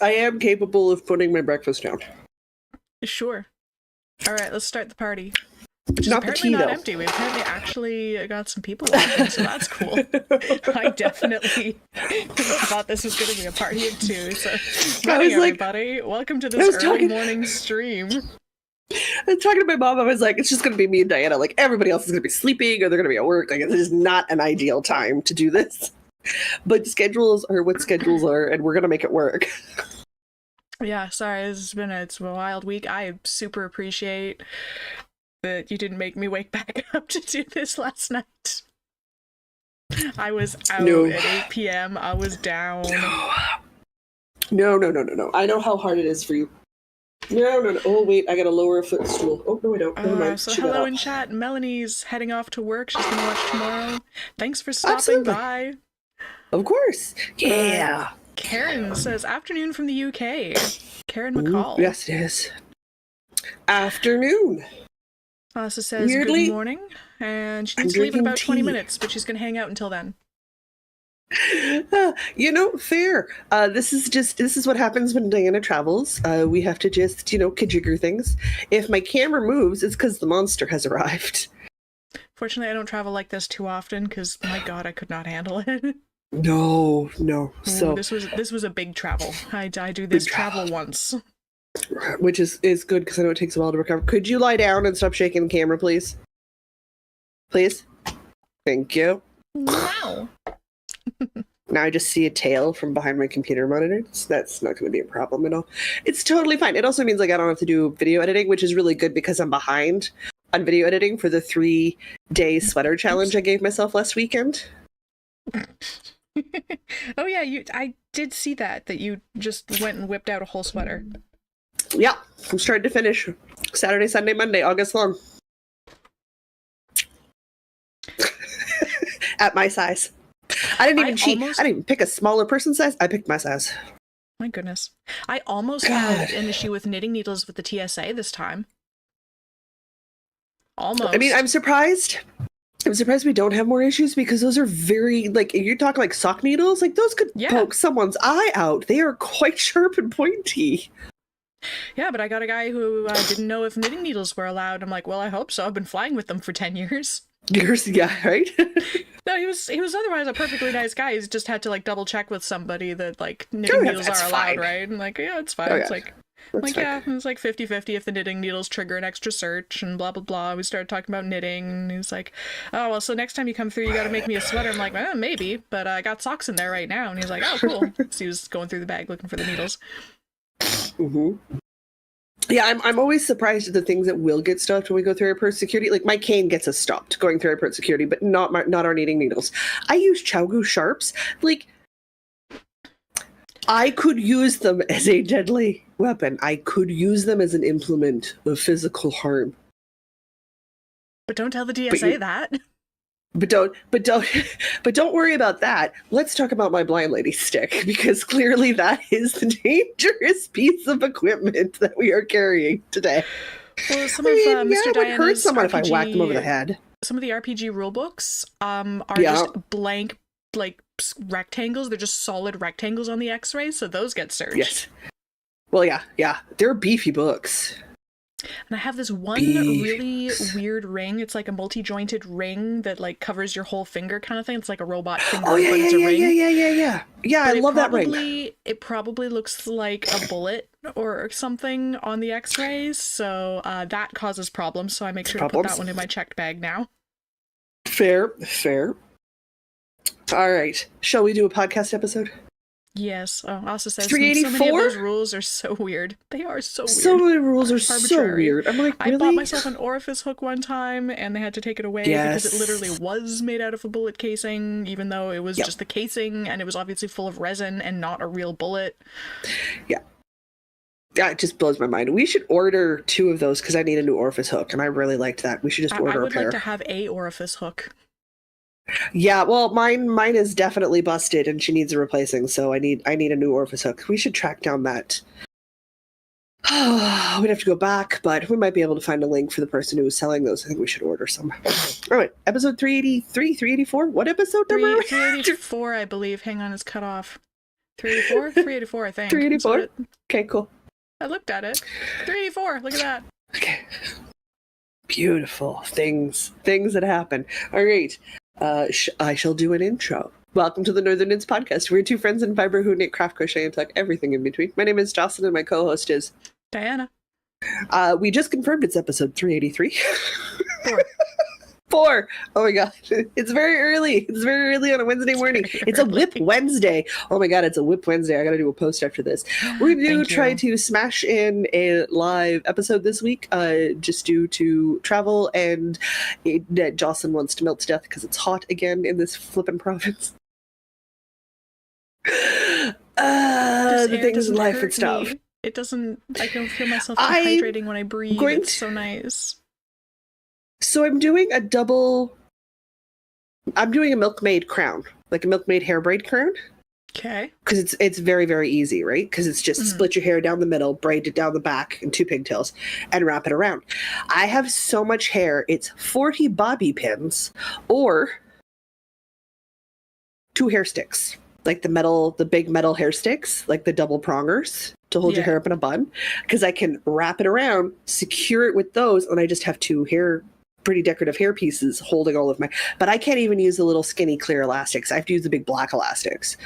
I am capable of putting my breakfast down. Sure. All right, let's start the party. Which is Not the apparently tea, not though. empty. We apparently actually got some people watching, so that's cool. I definitely thought this was going to be a party of two. So, morning, everybody. Welcome to this early morning stream. I was talking to my mom. I was like, it's just going to be me and Diana. Like, everybody else is going to be sleeping or they're going to be at work. Like, it is not an ideal time to do this. But schedules are what schedules are, and we're going to make it work. Yeah, sorry. It's a wild week. I super appreciate that you didn't make me wake back up to do this last night. I was out at 8 p.m. I was down. No. I know how hard it is for you. No. Oh, wait, I gotta lower a footstool. Oh, no, I don't. Never mind. So hello in chat. Melanie's heading off to work. She's gonna watch tomorrow. Thanks for stopping by. Of course. Yeah. Karen says, afternoon from the UK. Karen McCall. Yes, it is. Afternoon. Asa says, good morning. And she needs to leave in about 20 minutes, but she's going to hang out until then. Fair. This is what happens when Diana travels. We have to just, kajigger things. If my camera moves, it's because the monster has arrived. Fortunately, I don't travel like this too often because, my God, I could not handle it. No. So this was a big travel. I do this travel once. Which is good because I know it takes a while to recover. Could you lie down and stop shaking the camera, please? Please? Thank you. Wow. Now I just see a tail from behind my computer monitor. So that's not going to be a problem at all. It's totally fine. It also means like I don't have to do video editing, which is really good because I'm behind on video editing for the 3-day sweater challenge I gave myself last weekend. Oh yeah, I did see that you just went and whipped out a whole sweater. Yeah, from start to finish. Saturday, Sunday, Monday, August long. At my size. I didn't even cheat. I didn't even pick a smaller person's size. I picked my size. My goodness. I almost had an issue with knitting needles with the TSA this time. Almost. I mean, I'm surprised we don't have more issues because those are very, like, you're talking like sock needles, like those could poke someone's eye out. They are quite sharp and pointy. Yeah, but I got a guy who didn't know if knitting needles were allowed. I'm like, well, I hope so. I've been flying with them for 10 years. Yeah, right? No, he was otherwise a perfectly nice guy. He's just had to, like, double check with somebody that, like, knitting needles are allowed, right? And, like, yeah, it's fine. Oh, it's like, yeah, it's like 50-50 if the knitting needles trigger an extra search and blah, blah, blah. We started talking about knitting, and he was like, oh, well, so next time you come through, you gotta make me a sweater. I'm like, maybe, but I got socks in there right now. And he's like, oh, cool. So he was going through the bag looking for the needles. Mm-hmm. Yeah, I'm always surprised at the things that will get stopped when we go through airport security. Like, my cane gets us stopped going through airport security, but not our knitting needles. I use ChowGoo sharps. Like, I could use them as a deadly weapon. I could use them as an implement of physical harm. But don't tell the TSA that. But don't worry about that. Let's talk about my blind lady stick, because clearly that is the dangerous piece of equipment that we are carrying today. Well, some of Mr. Diana's it would hurt someone if I RPG whacked them over the head. Some of the RPG rulebooks are just blank, like, rectangles. They're just solid rectangles on the X-rays, so those get searched. Yes. Well, yeah. They're beefy books. And I have this one really weird ring. It's like a multi-jointed ring that, like, covers your whole finger kind of thing. It's like a robot finger, but it's a ring. Yeah. Yeah, I love that ring. It probably looks like a bullet or something on the X-rays, so that causes problems, so I make sure to put that one in my checked bag now. Fair. All right. Shall we do a podcast episode? Yes. Also says 384? So many of those rules are so weird. They are so weird. So many rules are so weird. I'm like, really? I bought myself an orifice hook one time, and they had to take it away because it literally was made out of a bullet casing, even though it was just the casing, and it was obviously full of resin and not a real bullet. Yeah. Yeah, it just blows my mind. We should order 2 of those because I need a new orifice hook, and I really liked that. We should just order a pair. I would like to have a orifice hook. Yeah, well, mine is definitely busted, and she needs a replacing. So I need a new orifice hook. We should track down that. We'd have to go back, but we might be able to find a link for the person who was selling those. I think we should order some. All right, episode 383, 384. What episode number? 384, I believe. Hang on, it's cut off. 384? 384, I think. 384? Okay, cool. I looked at it. 384, look at that. Okay. Beautiful things that happen. All right. I shall do an intro. Welcome to the Northern Knits podcast. We're two friends in fiber who knit, craft, crochet, and tuck everything in between. My name is Jocelyn, and my co-host is Diana. We just confirmed it's episode 383. 4. 4. Oh my god. It's very early. It's very early on a Wednesday morning. It's a Whip Wednesday. Oh my god, it's a Whip Wednesday. I gotta do a post after this. We're gonna try to smash in a live episode this week, just due to travel and Jocelyn wants to melt to death because it's hot again in this flippin' province. The things in life and stuff. It doesn't, I don't feel myself dehydrating when I breathe. It's so nice. So I'm doing a milkmaid crown, like a milkmaid hair braid crown. Okay. Because it's very, very easy, right? Because it's just split your hair down the middle, braid it down the back in 2 pigtails, and wrap it around. I have so much hair, it's 40 bobby pins or 2 hair sticks. Like the big metal hair sticks, like the double prongers to hold your hair up in a bun. Because I can wrap it around, secure it with those, and I just have 2 pretty decorative hair pieces holding all of my, but I can't even use the little skinny clear elastics. I have to use the big black elastics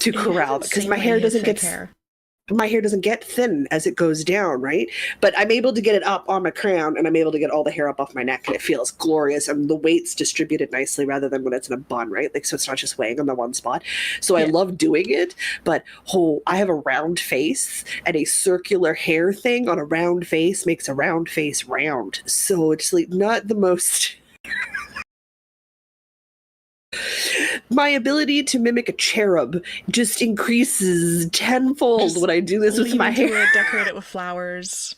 to corral it because my hair doesn't get thin as it goes down, right? But I'm able to get it up on my crown and I'm able to get all the hair up off my neck and it feels glorious and the weight's distributed nicely rather than when it's in a bun, right? Like, so it's not just weighing on the one spot. So I love doing it, but I have a round face and a circular hair thing on a round face makes a round face round. So it's like not the most... My ability to mimic a cherub just increases tenfold when I do this with my hair. Decorate it with flowers.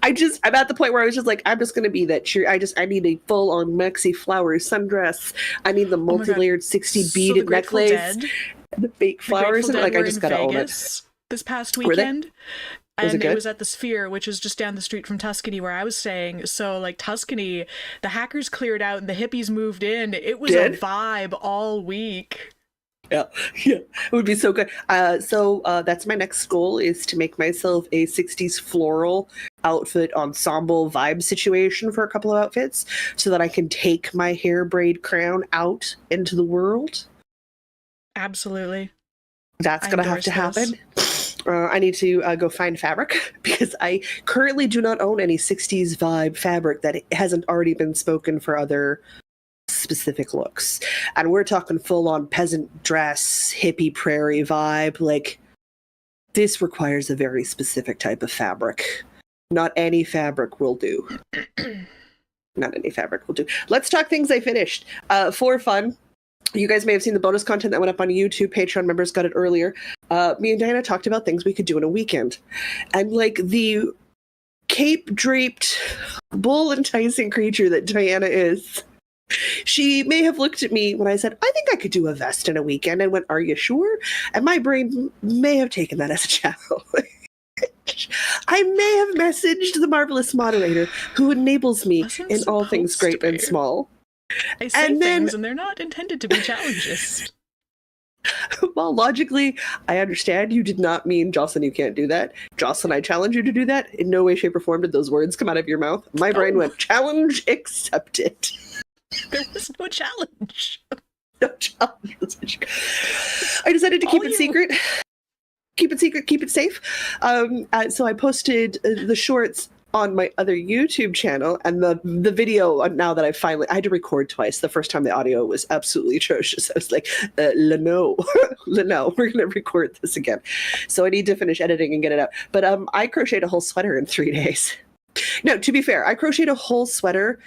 I'm at the point where I was just like, I'm just going to be that I need a full-on maxi flower sundress. I need the multi-layered 60 beaded necklace. The fake flowers. And like, I just got to own it. This past weekend. And it was at the Sphere, which is just down the street from Tuscany where I was staying. So, like, Tuscany, the hackers cleared out and the hippies moved in. It was a vibe all week. Yeah, it would be so good. So that's my next goal, is to make myself a 60s floral outfit ensemble vibe situation for a couple of outfits so that I can take my hair braid crown out into the world. Absolutely. That's going to have to happen. I need to go find fabric because I currently do not own any 60s vibe fabric that hasn't already been spoken for other specific looks. And we're talking full-on peasant dress, hippie prairie vibe. Like, this requires a very specific type of fabric. Not any fabric will do. Not any fabric will do. Let's talk things I finished. For fun, you guys may have seen the bonus content that went up on YouTube. Patreon members got it earlier. Me and Diana talked about things we could do in a weekend. And like the cape-draped, bull-enticing creature that Diana is, she may have looked at me when I said, I think I could do a vest in a weekend, and went, are you sure? And my brain may have taken that as a challenge. I may have messaged the marvelous moderator who enables me in all things great and small. I say things and they're not intended to be challenges. Well, logically, I understand you did not mean, Jocelyn, you can't do that. Jocelyn, I challenge you to do that. In no way, shape, or form did those words come out of your mouth. My brain went, challenge accepted. There was no challenge. No challenge. I decided to keep it secret. Keep it secret, keep it safe. So I posted the shorts on my other YouTube channel, and the video, now that I had to record twice. The first time the audio was absolutely atrocious. I was like, Leno, we're going to record this again. So I need to finish editing and get it out. But I crocheted a whole sweater in 3 days. No, to be fair, I crocheted a whole sweater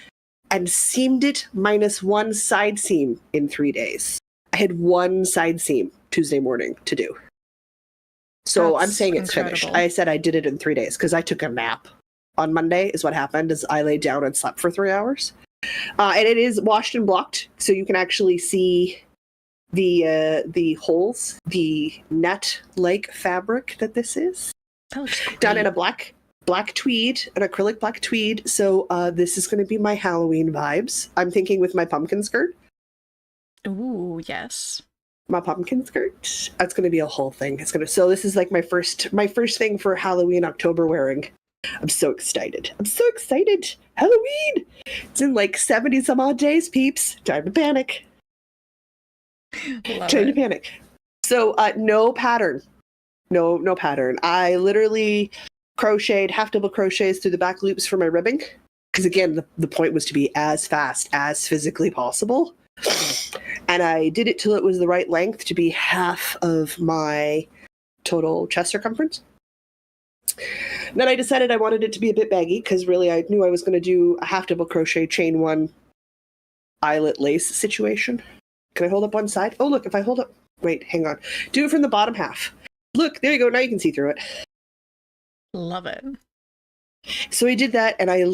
and seamed it minus one side seam in 3 days. I had one side seam Tuesday morning to do. So I'm saying it's finished. I said I did it in 3 days because I took a nap. On Monday is what happened, is I laid down and slept for 3 hours. And it is washed and blocked, so you can actually see the holes, the net-like fabric that this is. That looks great. Done in a black tweed, an acrylic black tweed. So this is going to be my Halloween vibes. I'm thinking with my pumpkin skirt. Ooh, yes. my pumpkin skirt. That's gonna be a whole thing. So this is like my first thing for Halloween October wearing. I'm so excited. Halloween! It's in like 70 some odd days, peeps. Time to panic. So no pattern. No pattern. I literally crocheted half double crochets through the back loops for my ribbing. Because again, the point was to be as fast as physically possible. And I did it till it was the right length to be half of my total chest circumference. Then I decided I wanted it to be a bit baggy because really I knew I was going to do a half double crochet chain one eyelet lace situation. Can I hold up one side? Oh, look, if I hold up, wait, hang on. Do it from the bottom half. Look, there you go. Now you can see through it. Love it. So I did that, and I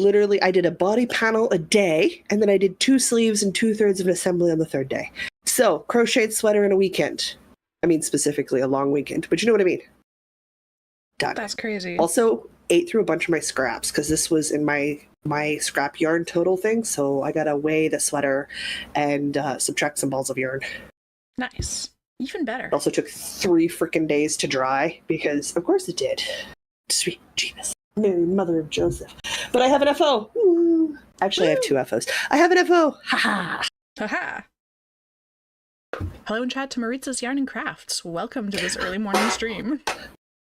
did a body panel a day, and then I did 2 sleeves and 2/3 of an assembly on the 3rd day. So, crocheted sweater in a weekend. I mean, specifically a long weekend, but you know what I mean. Done. That's crazy. Also, ate through a bunch of my scraps, because this was in my scrap yarn total thing, so I gotta weigh the sweater and subtract some balls of yarn. Nice. Even better. It also took 3 freaking days to dry, because of course it did. Sweet Jesus. Mary, mother of Joseph. But I have an FO. Woo. Actually, I have 2 FOs. I have an FO. Ha-ha. Ha-ha. Hello in chat to Maritza's Yarn and Crafts. Welcome to this early morning stream.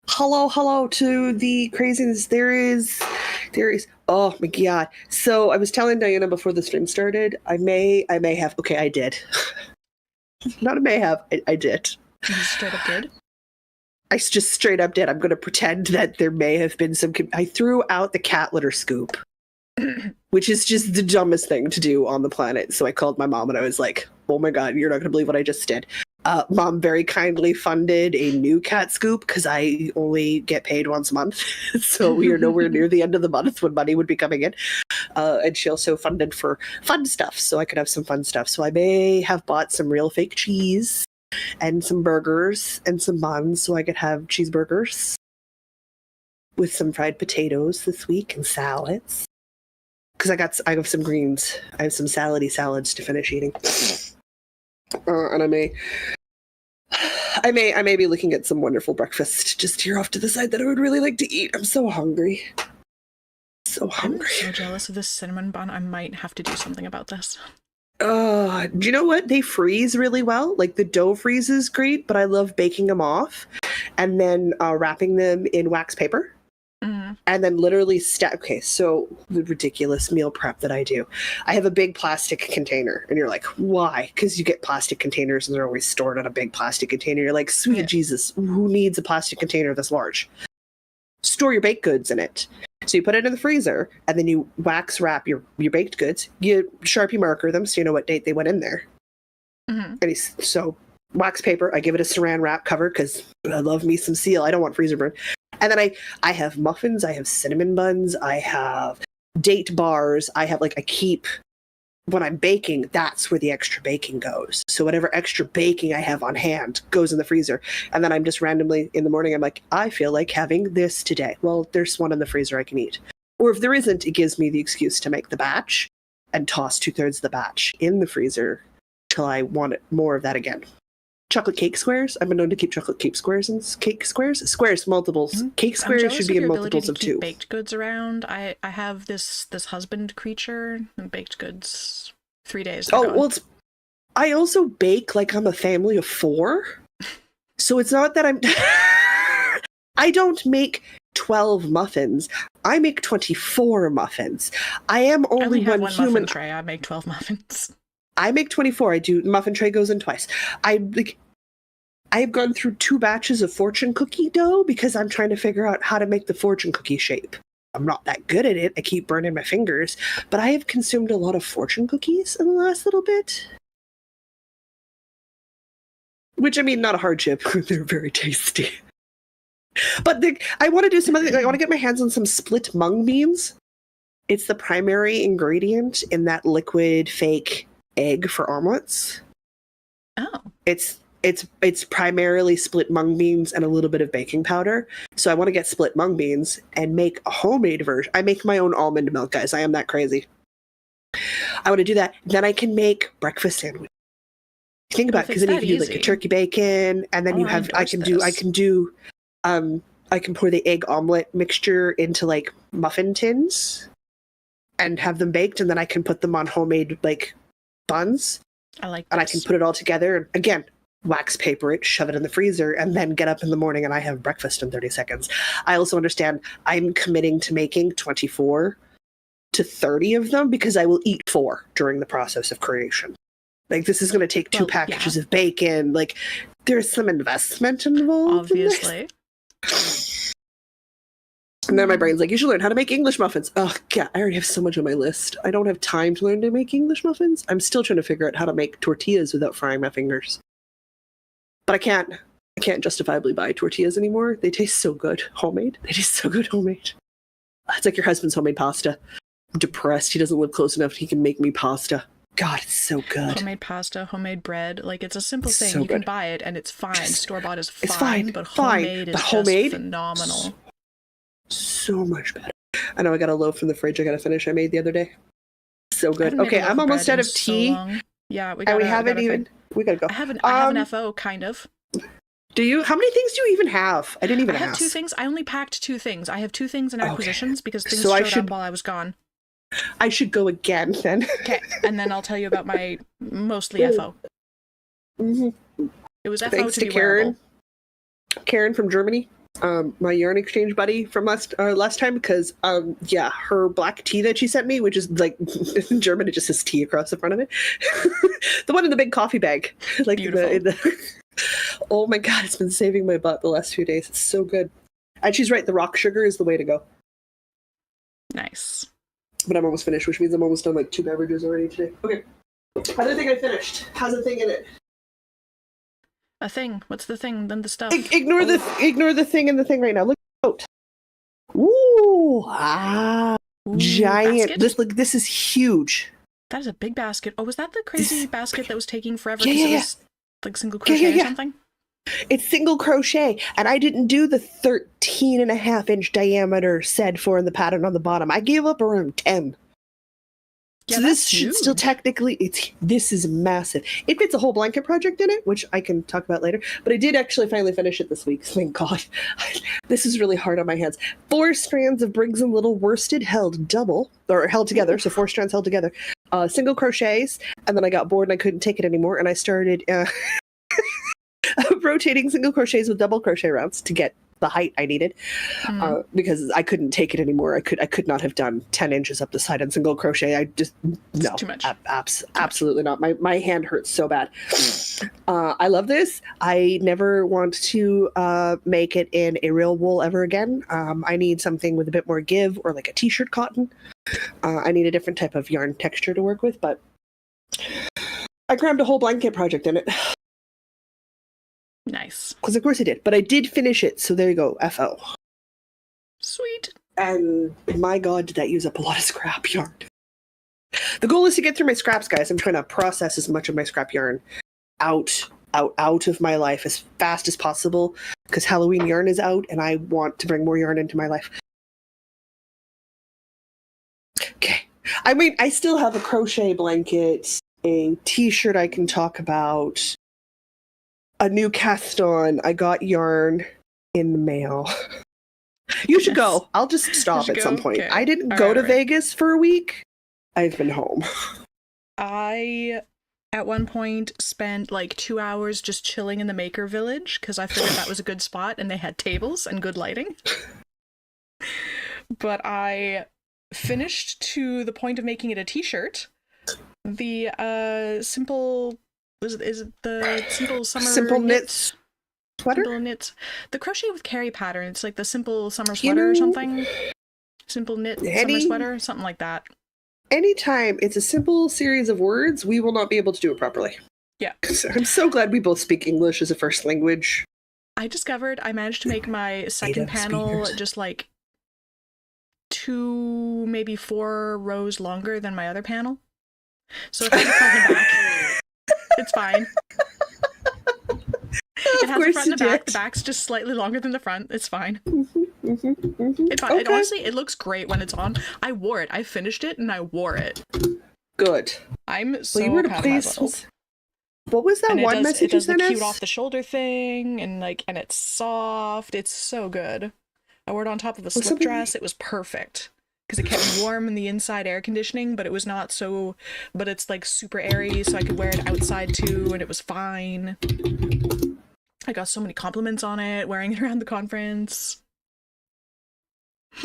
Hello to the craziness. There is, oh my God. So I was telling Diana before the stream started, I may have, okay, I did. Not a may have, I did. You straight up did? I just straight up did. I'm going to pretend that there may have been some... I threw out the cat litter scoop, which is just the dumbest thing to do on the planet. So I called my mom and I was like, oh my God, you're not going to believe what I just did. Mom very kindly funded a new cat scoop because I only get paid once a month. So we are nowhere near the end of the month when money would be coming in. And she also funded for fun stuff so I could have some fun stuff. So I may have bought some real fake cheese and some burgers and some buns so I could have cheeseburgers with some fried potatoes this week and salads. Because I have some greens. I have some salady salads to finish eating. And I may be looking at some wonderful breakfast just here off to the side that I would really like to eat. I'm so hungry. So hungry. I'm so jealous of this cinnamon bun. I might have to do something about this. Do you know what? They freeze really well. Like the dough freezes great, but I love baking them off and then wrapping them in wax paper. And then literally okay, so the ridiculous meal prep that I do. I have a big plastic container, and you're like, why? Because you get plastic containers, and they're always stored on a big plastic container. You're like, sweet Jesus, who needs a plastic container this large? Store your baked goods in it. So you put it in the freezer, and then you wax wrap your baked goods. You Sharpie marker them so you know what date they went in there. And so wax paper, I give it a saran wrap cover because I love me some seal. I don't want freezer burn. And then I have muffins, I have cinnamon buns, I have date bars, I keep, when I'm baking, that's where the extra baking goes. So whatever extra baking I have on hand goes in the freezer. And then I'm just randomly, in the morning, I'm like, I feel like having this today. Well, there's one in the freezer I can eat. Or if there isn't, it gives me the excuse to make the batch and toss 2/3 of the batch in the freezer till I want more of that again. Chocolate cake squares. I've been known to keep chocolate cake squares and squares multiples. Cake squares should be in multiples of 2. Baked goods around. I have this husband creature and baked goods 3 days. Oh well, I also bake like I'm a family of 4, so it's not that I'm. I don't make 12 muffins. I make 24 muffins. I am only have one human human tray. I make 12 muffins. I make 24. I do. Muffin tray goes in twice. I've gone through 2 batches of fortune cookie dough because I'm trying to figure out how to make the fortune cookie shape. I'm not that good at it. I keep burning my fingers, but I have consumed a lot of fortune cookies in the last little bit. Which, I mean, not a hardship. They're very tasty. But I want to do some other things. I want to get my hands on some split mung beans. It's the primary ingredient in that liquid fake egg for omelets. Oh. It's primarily split mung beans and a little bit of baking powder. So I want to get split mung beans and make a homemade version. I make my own almond milk, guys. I am that crazy. I want to do that. Then I can make breakfast sandwiches. Think about it, because then you can do like a turkey bacon, and then you have I can do I can pour the egg omelet mixture into like muffin tins and have them baked, and then I can put them on homemade like buns. I like this. And I can put it all together, and again, wax paper it, shove it in the freezer, and then get up in the morning and I have breakfast in 30 seconds. I also understand I'm committing to making 24 to 30 of them because I will eat 4 during the process of creation. Like, this is going to take 2 packages of bacon. Like, there's some investment involved. Obviously. And then my brain's like, you should learn how to make English muffins. Oh, God, I already have so much on my list. I don't have time to learn to make English muffins. I'm still trying to figure out how to make tortillas without frying my fingers. But I can't justifiably buy tortillas anymore. They taste so good homemade. They taste so good homemade. It's like your husband's homemade pasta. I'm depressed. He doesn't live close enough. He can make me pasta. God, it's so good. Homemade pasta, homemade bread. Like, it's a simple thing. So you can good. buy it and it's fine. Store-bought is fine. It's fine. But fine. homemade is But homemade, just phenomenal. So much better. I know I got a loaf from the fridge I got to finish I made the other day. So good. Okay, I'm almost out of tea. Yeah, we haven't even... We gotta go. I have an FO, kind of. Do you? How many things do you even have? I didn't even ask. I have 2 things. I only packed 2 things. I have 2 things in acquisitions because things showed up while I was gone. I should go again then. Okay, and then I'll tell you about my mostly FO. Mm-hmm. It was FO Thanks to be Karen. Wearable. Karen from Germany, my yarn exchange buddy from last time, because her black tea that she sent me, which is like in German, it just says tea across the front of it. The one in the big coffee bag, like oh my God, it's been saving my butt the last few days. It's so good. And she's right, the rock sugar is the way to go. Nice. But I'm almost finished, which means I'm almost done like 2 beverages already today. Okay. Other thing I finished. Has a thing in it. A thing? What's the thing? Then the stuff. Ignore the thing and the thing right now. Look out. Ooh, giant. Basket? This is huge. That is a big basket. Oh, was that the crazy basket that was taking forever? Yeah. It was like single crochet or something? It's single crochet, and I didn't do the 13.5-inch diameter said for in the pattern on the bottom. I gave up around 10. Yeah, so this should still technically, this is massive. It fits a whole blanket project in it, which I can talk about later, but I did actually finally finish it this week. Thank God. This is really hard on my hands. 4 strands of Briggs & Little worsted held together, so 4 strands held together. Single crochets, and then I got bored and I couldn't take it anymore, and I started rotating single crochets with double crochet rounds to get the height I needed, because I couldn't take it anymore. I could not have done 10 inches up the side on single crochet. I just no, too much. Absolutely not. My hand hurts so bad. I love this. I never want to make it in a real wool ever again. I need something with a bit more give, or like a t-shirt cotton. I need a different type of yarn texture to work with, but I crammed a whole blanket project in it. Nice. Because of course I did. But I did finish it, so there you go, FO. Sweet. And my God, did that use up a lot of scrap yarn. The goal is to get through my scraps, guys. I'm trying to process as much of my scrap yarn out of my life as fast as possible, because Halloween yarn is out, and I want to bring more yarn into my life. Okay. I mean, I still have a crochet blanket, a t-shirt I can talk about, a new cast on. I got yarn in the mail. You should go. I'll just stop at some point. Okay. I didn't go to Vegas for a week. I've been home. I, at one point, spent like 2 hours just chilling in the Maker Village because I figured that was a good spot and they had tables and good lighting. But I finished to the point of making it a t-shirt. The simple... Is it the simple summer knit sweater? Simple knit. The crochet with Carrie pattern. It's like the simple summer sweater or something. Simple knit summer sweater, something like that. Anytime it's a simple series of words, we will not be able to do it properly. Yeah. I'm so glad we both speak English as a first language. I discovered I managed to make my second panel just like 2, maybe 4 rows longer than my other panel. So if I front and back, it's fine. It has a front and a back. The back's just slightly longer than the front. It's fine. It's fine. Okay. Honestly, it looks great when it's on. I wore it. I finished it and I wore it. Good. I'm so proud of myself. What was that And one message it you does the sent cute us? off the shoulder thing, and and it's soft. It's so good. I wore it on top of a slip something- dress. It was perfect because it kept me warm in the inside air conditioning, but it was not so. But it's like super airy, so I could wear it outside too, and it was fine. I got so many compliments on it wearing it around the conference.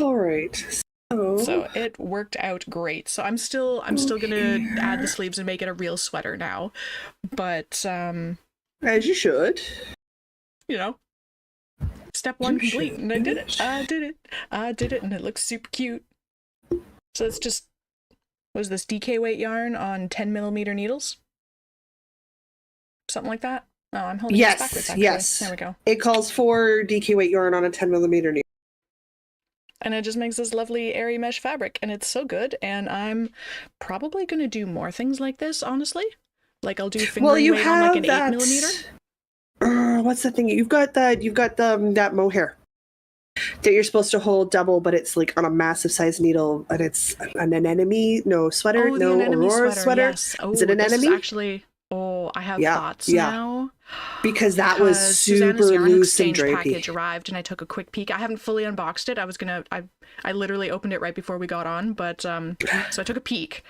All right. So it worked out great. So I'm still gonna add the sleeves and make it a real sweater now. But as you should. you know, step one You complete, should. and I did it. I did it, and it looks super cute. So it's just, what is this, DK weight yarn on 10mm needles? Something like that? Oh, I'm holding this backwards, actually. Yes. There we go. It calls for DK weight yarn on a 10mm needle. And it just makes this lovely airy mesh fabric, and it's so good, and I'm probably going to do more things like this, honestly. Like, I'll do fingering weight on like an 8mm. What's the thing? You've got that mohair that you're supposed to hold double, but it's like on a massive size needle, and it's an anemone sweater. Oh, the no, anemone Aurora sweater. yes. Oh, is it an this anemone? is actually... Oh, I have thoughts now. Because that was super Susanna's Yarn loose and Exchange drapey. package arrived, and I took a quick peek. I haven't fully unboxed it. I literally opened it right before we got on, but so I took a peek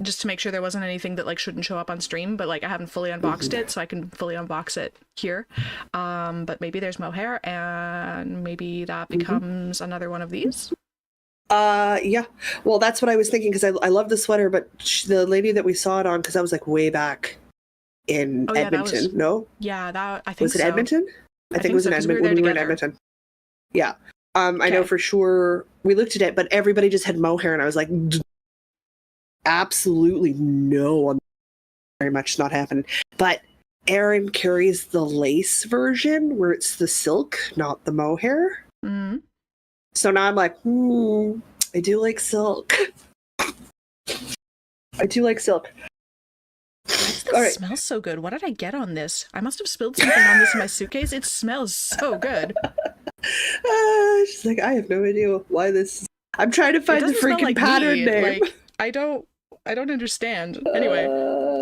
just to make sure there wasn't anything that like shouldn't show up on stream. But like I haven't fully unboxed it, so I can fully unbox it here. But maybe there's mohair, and maybe that becomes another one of these. Yeah. Well, that's what I was thinking because I love the sweater, but the lady that we saw it on, because that was like way back in Edmonton. No? Yeah, that I think was it so. Edmonton? I think it was in Edmonton when we were in Edmonton. Yeah. I know for sure we looked at it, but everybody just had mohair, and I was like, absolutely no, I'm very much not happening. But Erin carries the lace version where it's the silk, not the mohair. Mm-hmm. So now I'm like, I do like silk. I do like silk. This smells so good. What did I get on this? I must have spilled something on this in my suitcase. It smells so good. She's like, I have no idea why this. I'm trying to find the freaking like pattern name. Like, I don't understand. Anyway,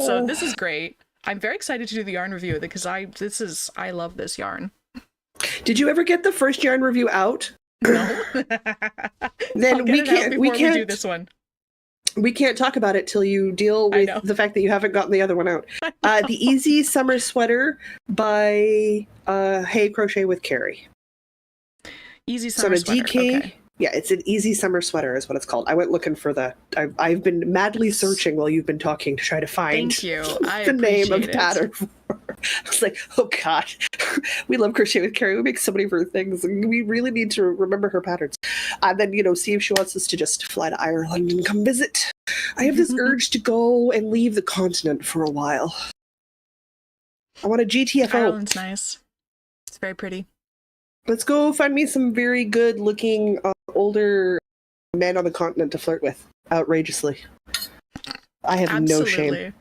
so this is great. I'm very excited to do the yarn review because I love this yarn. Did you ever get the first yarn review out? No. Then we can't do this one. We can't talk about it till you deal with the fact that you haven't gotten the other one out. The Easy Summer Sweater by Hey Crochet with Carrie. Easy Summer Sweater. DK, okay. Yeah, it's an Easy Summer Sweater is what it's called. I went looking for the... I've been madly searching while you've been talking to try to find the name of the pattern. I was like, oh God, we love Crochet with Carrie. We make so many of her things. And we really need to remember her patterns. And then, see if she wants us to just fly to Ireland and come visit. I have this urge to go and leave the continent for a while. I want a GTFO. Ireland's nice. It's very pretty. Let's go find me some very good looking older men on the continent to flirt with outrageously. I have no shame.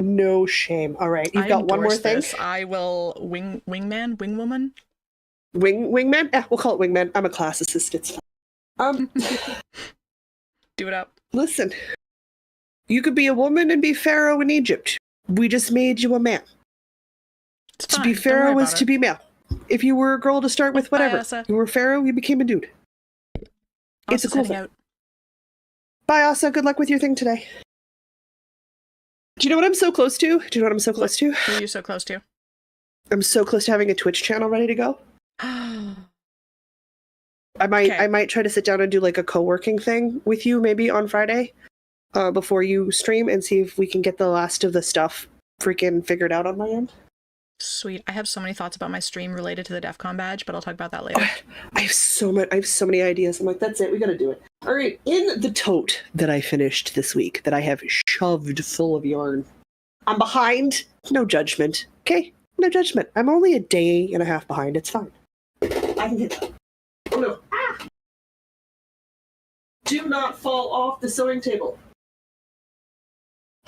No shame. All right, you've got one more thing. This. I will wingman, wingwoman. Wingman? Yeah, we'll call it wingman. I'm a classicist. It's fine. Do it up. Listen, you could be a woman and be pharaoh in Egypt. We just made you a man. To be pharaoh is to be male. If you were a girl to start with, whatever. You were pharaoh, you became a dude. It's a cool thing. Bye, Asa. Good luck with your thing today. Do you know what I'm so close to? Who are you so close to? I'm so close to having a Twitch channel ready to go. I might try to sit down and do like a co-working thing with you maybe on Friday before you stream and see if we can get the last of the stuff freaking figured out on my end. Sweet. I have so many thoughts about my stream related to the DEF CON badge, but I'll talk about that later. I have so many ideas. I'm like, that's it. We got to do it. All right. In the tote that I finished this week that I have shoved full of yarn, I'm behind. No judgment. Okay? No judgment. I'm only a day and a half behind. It's fine. I can get that. Oh no. Ah! Do not fall off the sewing table.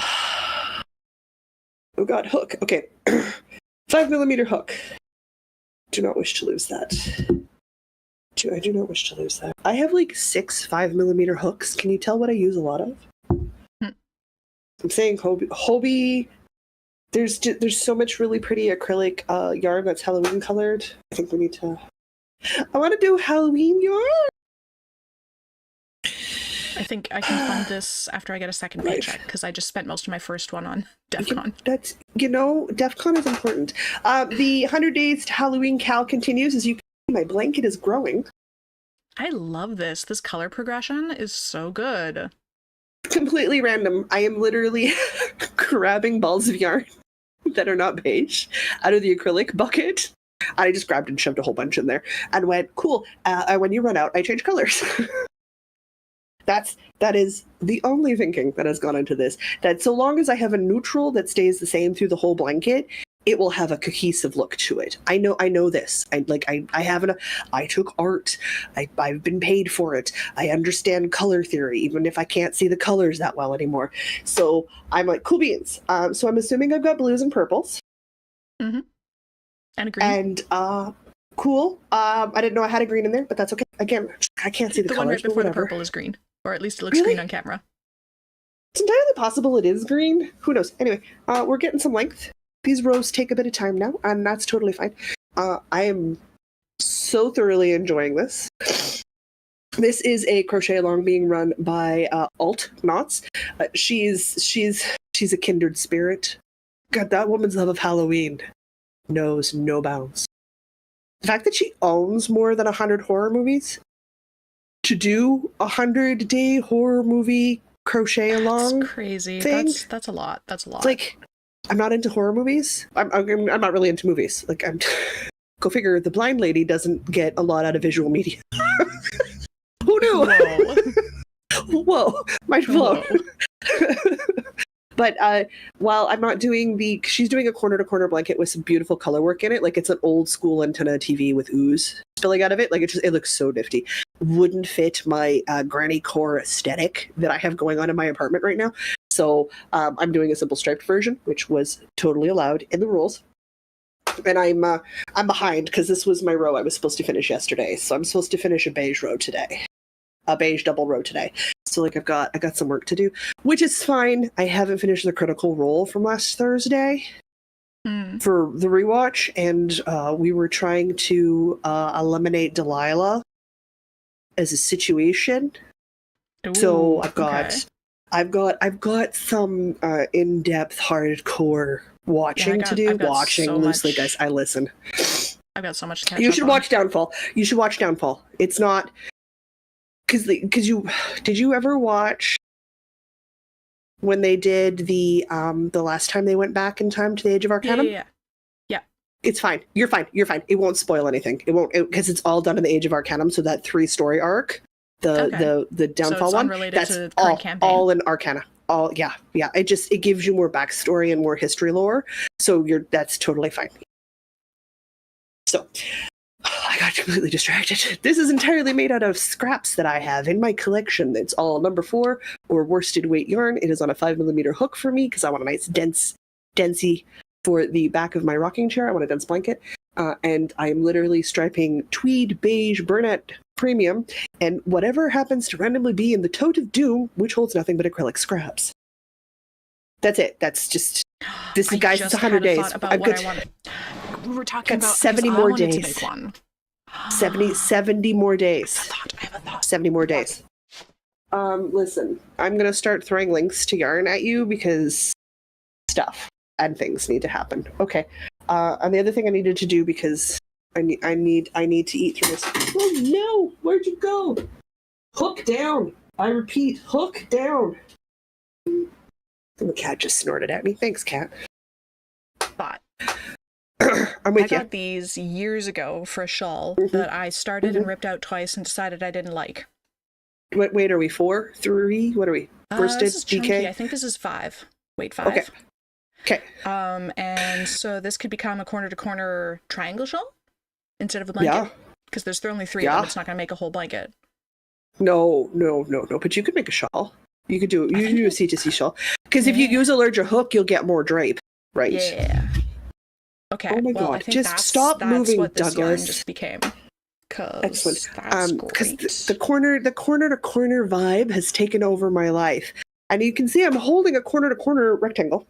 Oh god, hook. Okay. 5mm hook. Do not wish to lose that. I do not wish to lose that. I have like 6 5mm hooks. Can you tell what I use a lot of? I'm saying Hobie there's so much really pretty acrylic yarn that's Halloween colored. I think we need to. I want to do Halloween yarn. I think I can fund this after I get a second paycheck because I just spent most of my first one on DEF CON. That's, DEF CON is important. The 100 Days to Halloween Cal continues. As you can see, my blanket is growing. I love this. This color progression is so good. Completely random. I am literally grabbing balls of yarn that are not beige out of the acrylic bucket. I just grabbed and shoved a whole bunch in there and went, cool. When you run out, I change colors. That is the only thinking that has gone into this. That so long as I have a neutral that stays the same through the whole blanket, it will have a cohesive look to it. I know this. I took art. I've been paid for it. I understand color theory, even if I can't see the colors that well anymore. So I'm like, cool beans. So I'm assuming I've got blues and purples. Mm-hmm. And a green. And cool. I didn't know I had a green in there, but that's okay. Again, I can't see the colors. The one right before the purple is green. Or at least it looks green on camera. It's entirely possible it is green. Who knows? Anyway, we're getting some length. These rows take a bit of time now, and that's totally fine. I am so thoroughly enjoying this. This is a crochet along being run by Alt Knots. She's a kindred spirit. God, that woman's love of Halloween knows no bounds. The fact that she owns more than 100 horror movies to do 100-day horror movie crochet along. That's crazy. Thing, that's a lot. That's a lot. It's like, I'm not into horror movies. I'm not really into movies. Like, go figure. The blind lady doesn't get a lot out of visual media. Who knew? Whoa, mind blown. But while I'm not doing she's doing a corner-to-corner blanket with some beautiful color work in it. Like, it's an old school antenna TV with ooze spilling out of it. Like, it looks so nifty. Wouldn't fit my granny core aesthetic that I have going on in my apartment right now. So I'm doing a simple striped version, which was totally allowed in the rules. And I'm behind because this was my row I was supposed to finish yesterday. So I'm supposed to finish a beige row today. A beige double row today. So like I got some work to do, which is fine. I haven't finished the Critical Role from last Thursday for the rewatch, and we were trying to eliminate Delilah as a situation. Ooh, so I've got some in-depth hardcore watching to do. Watching so loosely, guys. I listen. I've got so much to catch You up should on. watch Downfall. You should watch Downfall. It's not because did you ever watch when they did the last time they went back in time to the Age of Arcanum? Yeah. It's fine. You're fine. It won't spoil anything. It won't, because it's all done in the Age of Arcanum. So that 3-story arc, the Downfall so one, that's to all in Arcana. It gives you more backstory and more history lore. So that's totally fine. So I got completely distracted. This is entirely made out of scraps that I have in my collection. It's all number 4 or worsted weight yarn. It is on a 5mm hook for me because I want a nice densey for the back of my rocking chair. I want a dense blanket. And I'm literally striping tweed beige Burnett premium and whatever happens to randomly be in the Tote of Doom, which holds nothing but acrylic scraps. That's it. That's just this, guys. It's 100 days. I'm good. We were talking about 70 more days. To make one. 70 more days. I have a thought. 70 more days. Listen, I'm gonna start throwing links to yarn at you because stuff and things need to happen. Okay. And the other thing I needed to do because I need to eat through this. Oh no! Where'd you go? Hook down. I repeat, hook down. The cat just snorted at me. Thanks, cat. Thought. I'm with you. I got these years ago for a shawl that I started and ripped out twice and decided I didn't like. Wait, are we 4, 3? What are we? Worsted, this is DK? chunky. I think this is 5. Wait, 5. Okay. And so this could become a corner-to-corner triangle shawl instead of a blanket. Yeah. Because there's only 3 of them. It's not going to make a whole blanket. No. But you could make a shawl. You could do a C2C shawl. Because if you use a larger hook, you'll get more drape. Right. Yeah. Okay. Oh my God! Just stop moving, what this Douglas. Yarn just became. Excellent. Because the corner to corner vibe has taken over my life, and you can see I'm holding a corner to corner rectangle.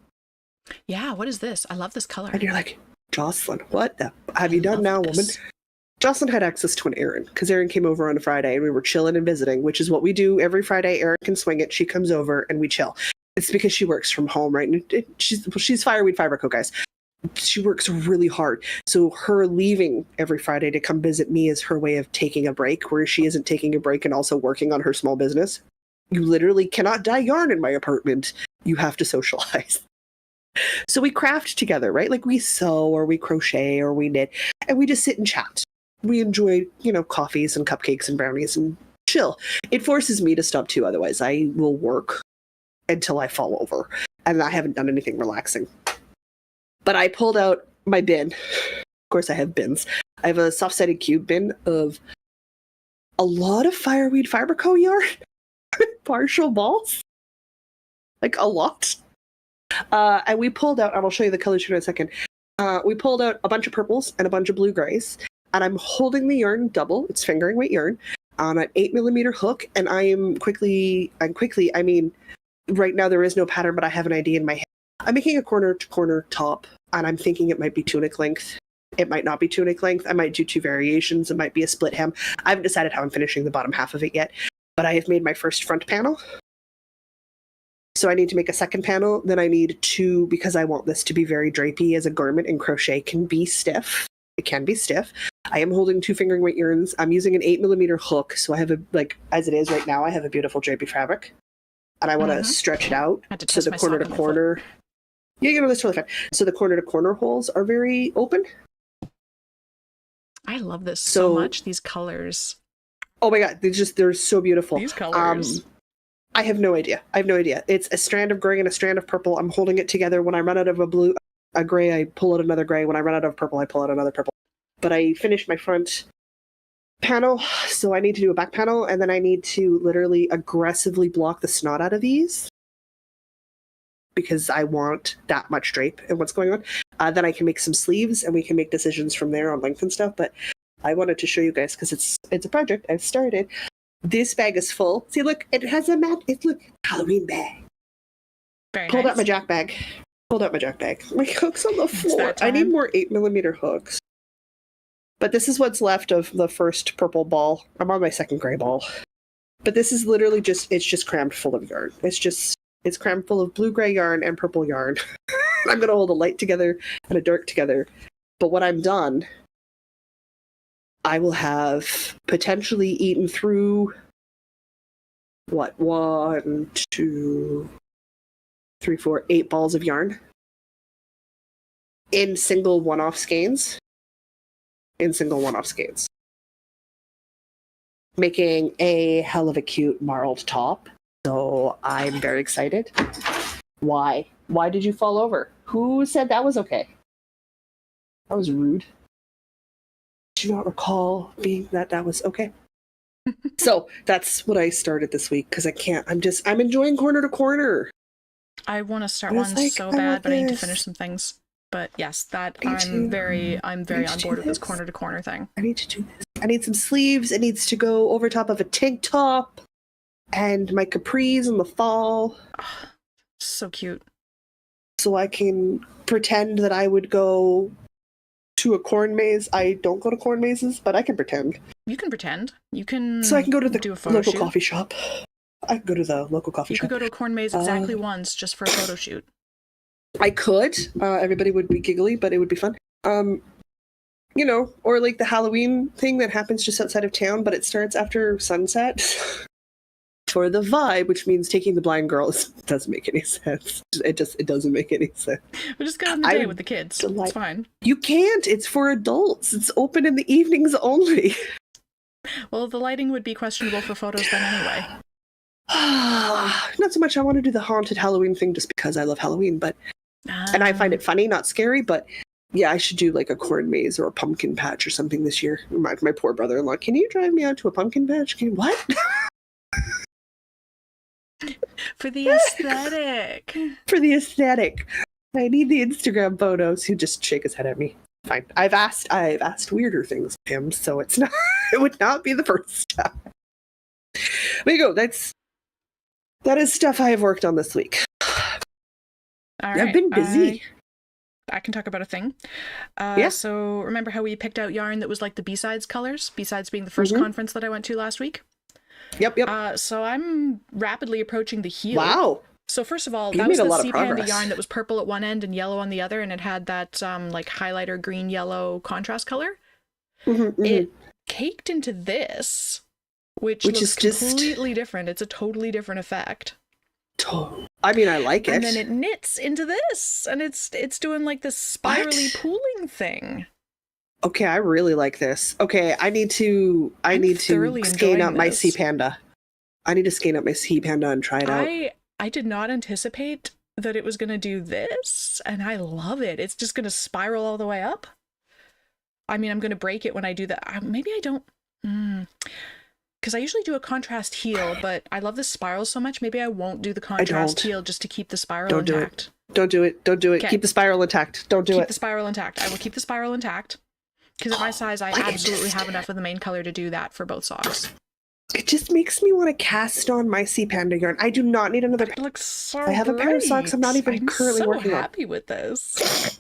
Yeah, what is this? I love this color. And you're like, Jocelyn, what the have you done now, woman? Jocelyn had access to an Erin because Erin came over on a Friday and we were chilling and visiting, which is what we do every Friday. Erin can swing it. She comes over and we chill. It's because she works from home, right? And she's Fireweed Fiber Co, guys. She works really hard. So her leaving every Friday to come visit me is her way of taking a break, where she isn't taking a break and also working on her small business. You literally cannot dye yarn in my apartment. You have to socialize. So we craft together, right? Like we sew or we crochet or we knit, and we just sit and chat. We enjoy, coffees and cupcakes and brownies and chill. It forces me to stop too. Otherwise, I will work until I fall over. And I haven't done anything relaxing. But I pulled out my bin. Of course, I have bins. I have a soft-sided cube bin of a lot of Fireweed Fiber Co yarn. Partial balls. Like a lot. And we pulled out, and I'll show you the colors in a second. We pulled out a bunch of purples and a bunch of blue grays. And I'm holding the yarn double. It's fingering weight yarn on an 8mm hook. And I mean, right now there is no pattern, but I have an idea in my head. I'm making a corner-to-corner top, and I'm thinking it might be tunic length. It might not be tunic length. I might do 2 variations. It might be a split hem. I haven't decided how I'm finishing the bottom half of it yet, but I have made my first front panel. So I need to make a second panel. Then I need 2, because I want this to be very drapey as a garment, and crochet can be stiff. It can be stiff. I am holding 2 fingering weight yarns. I'm using an 8mm hook, so I have as it is right now, I have a beautiful drapey fabric. And I want to stretch it out so the corner to corner. Yeah, that's totally fine. So the corner to corner holes are very open. I love this so much, these colors. Oh my god, they're so beautiful. These colors. I have no idea. It's a strand of gray and a strand of purple. I'm holding it together. When I run out of a gray, I pull out another gray. When I run out of purple, I pull out another purple. But I finished my front panel, so I need to do a back panel, and then I need to literally aggressively block the snot out of these because I want that much drape and what's going on. Then I can make some sleeves, and we can make decisions from there on length and stuff. But I wanted to show you guys because it's a project I've started. This bag is full. See, look, it has a mat. Look, Halloween bag. Very Pulled nice. out my jack bag. My hook's on the floor. I need more 8mm hooks. But this is what's left of the first purple ball. I'm on my second gray ball. But this is literally it's just crammed full of yarn. It's crammed full of blue-gray yarn and purple yarn. I'm going to hold a light together and a dark together. But when I'm done, I will have potentially eaten through, 1, 2, 3, 4, 8 balls of yarn in single one-off skeins. Making a hell of a cute marled top. So I'm very excited. Why? Why did you fall over? Who said that was okay? That was rude. Do you not recall being that was okay? So that's what I started this week because I'm enjoying corner to corner. I want to start one so bad, but I need to finish some things. But yes, I'm very on board with this corner to corner thing. I need to do this. I need some sleeves. It needs to go over top of a tank top and my capris in the fall. Oh, so cute. So I can pretend that I would go to a corn maze. I don't go to corn mazes, but I can pretend. You can pretend. You can. So I can go to the local shoot. coffee shop. I can go to the local coffee shop. You could go to a corn maze exactly once just for a photo shoot. I could. Everybody would be giggly, but it would be fun. Or like the Halloween thing that happens just outside of town, but it starts after sunset. For the vibe, which means taking the blind girls, doesn't make any sense. It doesn't make any sense. We'll just go on the day with the kids. It's fine. You can't. It's for adults. It's open in the evenings only. Well, the lighting would be questionable for photos then anyway. Not so much. I want to do the haunted Halloween thing just because I love Halloween, but and I find it funny, not scary, but yeah, I should do like a corn maze or a pumpkin patch or something this year. My poor brother-in-law, can you drive me out to a pumpkin patch? What? For the aesthetic. For the aesthetic. I need the Instagram photos. He'd just shake his head at me. Fine. I've asked weirder things of him, so it would not be the first time. There you go. That is stuff I have worked on this week. All I've right. been busy. I can talk about a thing. Yeah. So remember how we picked out yarn that was like the B-Sides colors? B-Sides being the first conference that I went to last week. Yep. So I'm rapidly approaching the heel. Wow. So first of all, You that was made a the lot of Sea Panda progress. yarn that was purple at one end and yellow on the other, and it had that like highlighter green yellow contrast color. It caked into this, which looks is just completely different. It's a totally different effect. I mean, I like it. And then it knits into this, and it's doing like this spirally pooling thing. Okay, I really like this. Okay, I need to skein up my Sea Panda. I need to skein up my Sea Panda and try it out. I did not anticipate that it was going to do this, and I love it. It's just going to spiral all the way up. I mean, I'm going to break it when I do that. Maybe I don't, because I usually do a contrast heel, but I love this spiral so much. Maybe I won't do the contrast heel just to keep the spiral intact. Don't do it. Okay. Keep the spiral intact. Don't do it. Keep the spiral intact. I will keep the spiral intact. Because at my size, I absolutely have enough of the main color to do that for both socks. It just makes me want to cast on my Sea Panda yarn. I do not need another. It looks so I have a pair of socks I'm not even currently working on. I'm so happy with this.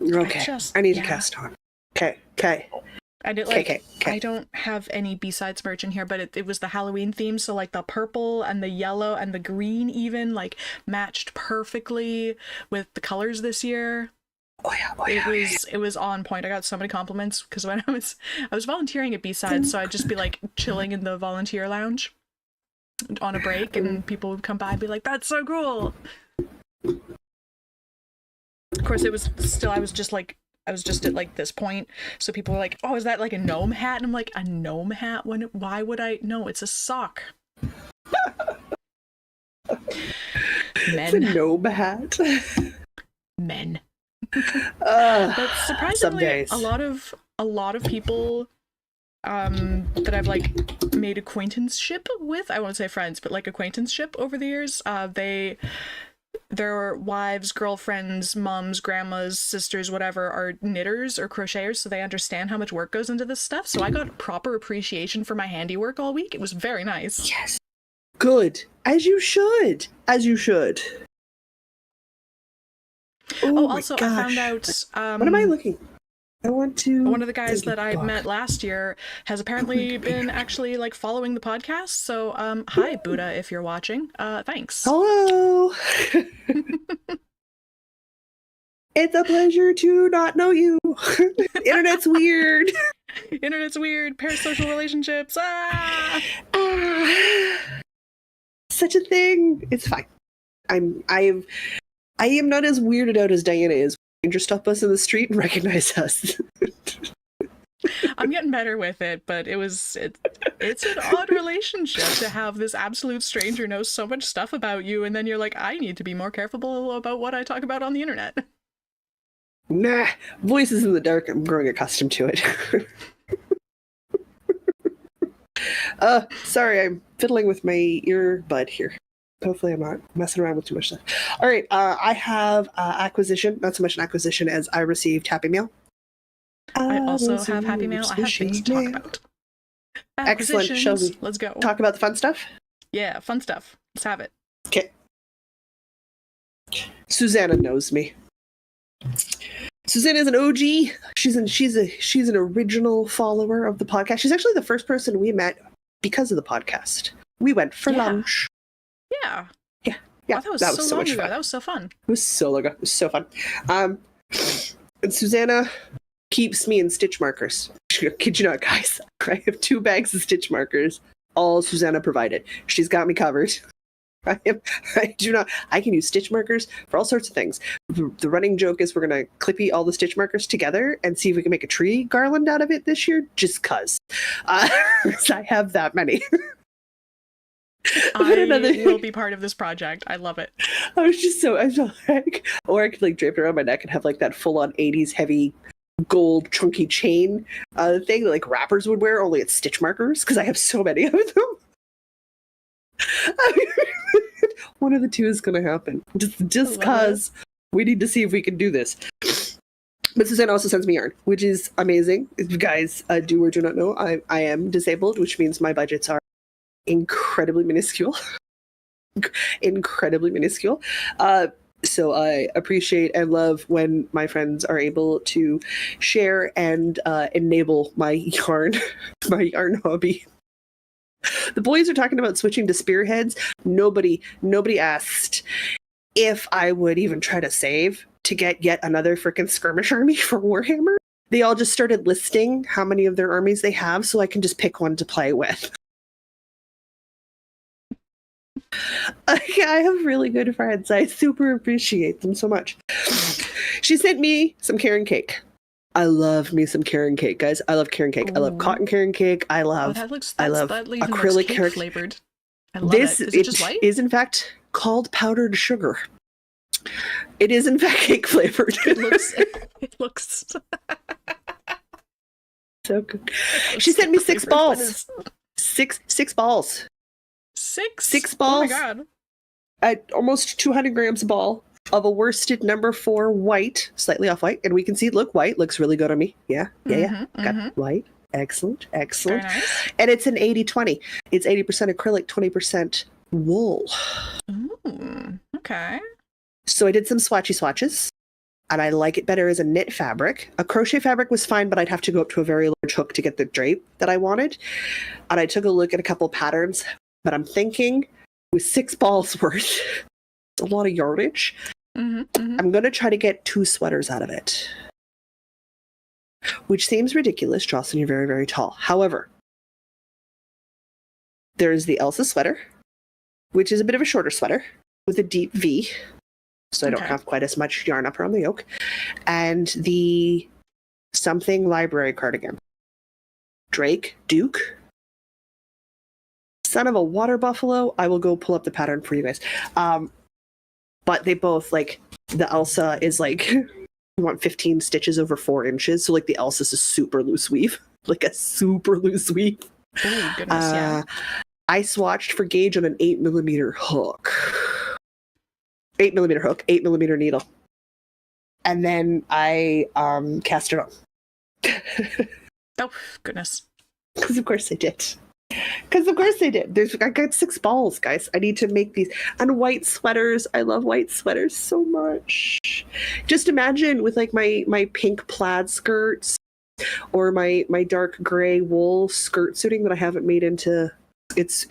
Okay, I need to cast on. Okay. And it I don't have any B-Sides merch in here, but it was the Halloween theme, so like the purple and the yellow and the green even like matched perfectly with the colors this year. It was on point. I got so many compliments because when I was volunteering at B-Sides, so I'd just be like chilling in the volunteer lounge on a break, and people would come by and be like, "That's so cool." Of course, it was still I was just at like this point, so people were like, "Oh, is that like a gnome hat?" And I'm like, "A gnome hat? Why would I? No, it's a sock." Men. It's a gnome hat. Men. But surprisingly, a lot of people that I've like made acquaintanceship with, I won't say friends, but like acquaintanceship over the years, their wives, girlfriends, moms, grandmas, sisters, whatever, are knitters or crocheters, so they understand how much work goes into this stuff. So I got proper appreciation for my handiwork all week. It was very nice. Yes. Good. As you should. Oh, also, I found out... what am I looking? I want to... One of the guys that I met last year has apparently been actually, like, following the podcast. So, hi, Buddha, if you're watching. Thanks. Hello! It's a pleasure to not know you. Internet's weird. Internet's weird. Parasocial relationships. Such a thing. It's fine. I am not as weirded out as Diana is. Stranger stop us in the street and recognize us. I'm getting better with it, but it's an odd relationship to have this absolute stranger know so much stuff about you, and then you're like, I need to be more careful about what I talk about on the internet. Nah, voices in the dark, I'm growing accustomed to it. Sorry, I'm fiddling with my earbud here. Hopefully I'm not messing around with too much stuff. All right, I have acquisition, not so much an acquisition as I received Happy Mail. I also have Happy Mail. I have things to talk about. Excellent. Shall we Let's go. talk about the fun stuff? Yeah, fun stuff. Let's have it. Okay. Susanna knows me. Susanna is an OG. She's an original follower of the podcast. She's actually the first person we met because of the podcast. We went for lunch. Yeah. Yeah. Oh, that was so long ago. Fun. That was so fun. It was so long ago. It was so fun. And Susanna keeps me in stitch markers. Kid you not, guys. I have 2 bags of stitch markers, all Susanna provided. She's got me covered. I can use stitch markers for all sorts of things. The running joke is we're going to clippy all the stitch markers together and see if we can make a tree garland out of it this year, just cuz. I have that many. I will be part of this project. I love it. I was like, or I could like drape it around my neck and have like that full-on 80s heavy gold chunky chain thing that like rappers would wear, only it's stitch markers because I have so many of them. One of the two is going to happen. Just cause we need to see if we can do this. But Susanna also sends me yarn, which is amazing. If you guys do or do not know, I am disabled, which means my budgets are incredibly minuscule. incredibly minuscule. So I appreciate and love when my friends are able to share and enable my yarn, my yarn hobby. The boys are talking about switching to spearheads. Nobody asked if I would even try to save to get yet another freaking skirmish army for Warhammer. They all just started listing how many of their armies they have so I can just pick one to play with. Yeah, I have really good friends. I super appreciate them so much. She sent me some Karen cake. I love me some Karen cake, guys. I love Karen cake. I love cotton Karen cake. I love acrylic cake flavored. I love this. Is it just white? Is in fact called powdered sugar. It is in fact cake flavored. It looks so good. She sent me 6 balls. Six balls. Six balls. Oh my god. At almost 200 grams a ball of a worsted number 4 white, slightly off white, and we can see, look, white looks really good on me. Yeah. Got white. Excellent. Very nice. And it's an 80-20. It's 80% acrylic, 20% wool. Ooh, okay. So I did some swatches, and I like it better as a knit fabric. A crochet fabric was fine, but I'd have to go up to a very large hook to get the drape that I wanted. And I took a look at a couple patterns, but I'm thinking with 6 balls worth, it's a lot of yardage. I'm going to try to get 2 sweaters out of it, which seems ridiculous. Jocelyn, you're very, very tall. However, there's the Elsa sweater, which is a bit of a shorter sweater with a deep V, so I don't have quite as much yarn up around the yoke, and the something library cardigan. Drake, Duke, son of a water buffalo. I will go pull up the pattern for you guys. But they both, like, the Elsa is like, you want 15 stitches over 4 inches. So, like, the Elsa's a super loose weave. Like, a super loose weave. Oh, goodness, yeah. I swatched for gauge on an 8mm hook. 8mm hook, 8mm needle. And then I cast it on. Oh, goodness. Because of course I did. I got 6 balls, guys. I need to make these. And white sweaters. I love white sweaters so much. Just imagine with like my pink plaid skirts or my dark gray wool skirt suiting that I haven't made into. It's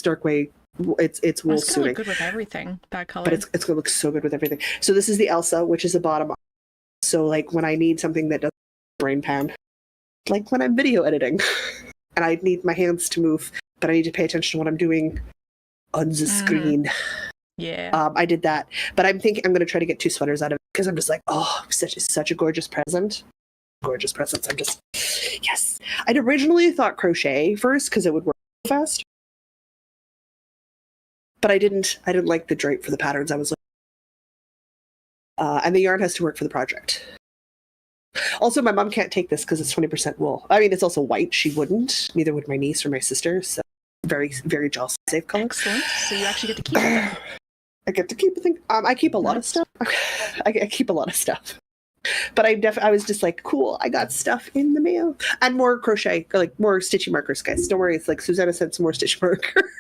dark gray. It's wool it's suiting. Look good with everything. That color. But it's gonna look so good with everything. So this is the Elsa, which is a bottom. So like when I need something that doesn't brain pan, like when I'm video editing. And I need my hands to move, but I need to pay attention to what I'm doing on the screen. Yeah. I did that, but I'm thinking I'm going to try to get 2 sweaters out of it because I'm just like, oh, such a gorgeous present. Gorgeous presents. I'm just, yes. I'd originally thought crochet first because it would work fast, but I didn't like the drape for the patterns. I was like, and the yarn has to work for the project. Also, my mom can't take this because it's 20% wool. I mean, it's also white. She wouldn't. Neither would my niece or my sister. So very, very jealous. Safe color. Excellent. So you actually get to keep it. I get to keep a thing. I keep a lot of stuff. I keep a lot of stuff. But I was just like, cool. I got stuff in the mail and more crochet, like more stitchy markers, guys. Don't worry. It's like Susanna sent some more stitch markers.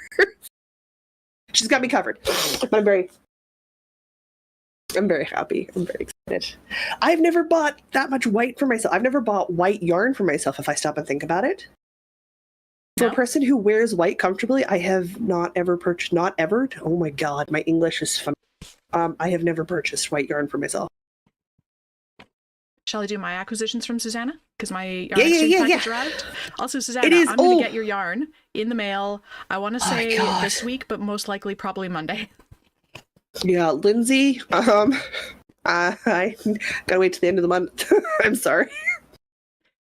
She's got me covered. But I'm very happy. I'm very excited. I've never bought that much white for myself. I've never bought white yarn for myself if I stop and think about it. For a person who wears white comfortably, I have not ever purchased, oh my god, my English is fun. I have never purchased white yarn for myself. Shall I do my acquisitions from Susanna? Because my yarn exchange package arrived. Also, Susanna, I'm going to get your yarn in the mail. I want to say this week, but most likely probably Monday. Yeah, Lindsay, I gotta wait till the end of the month. I'm sorry.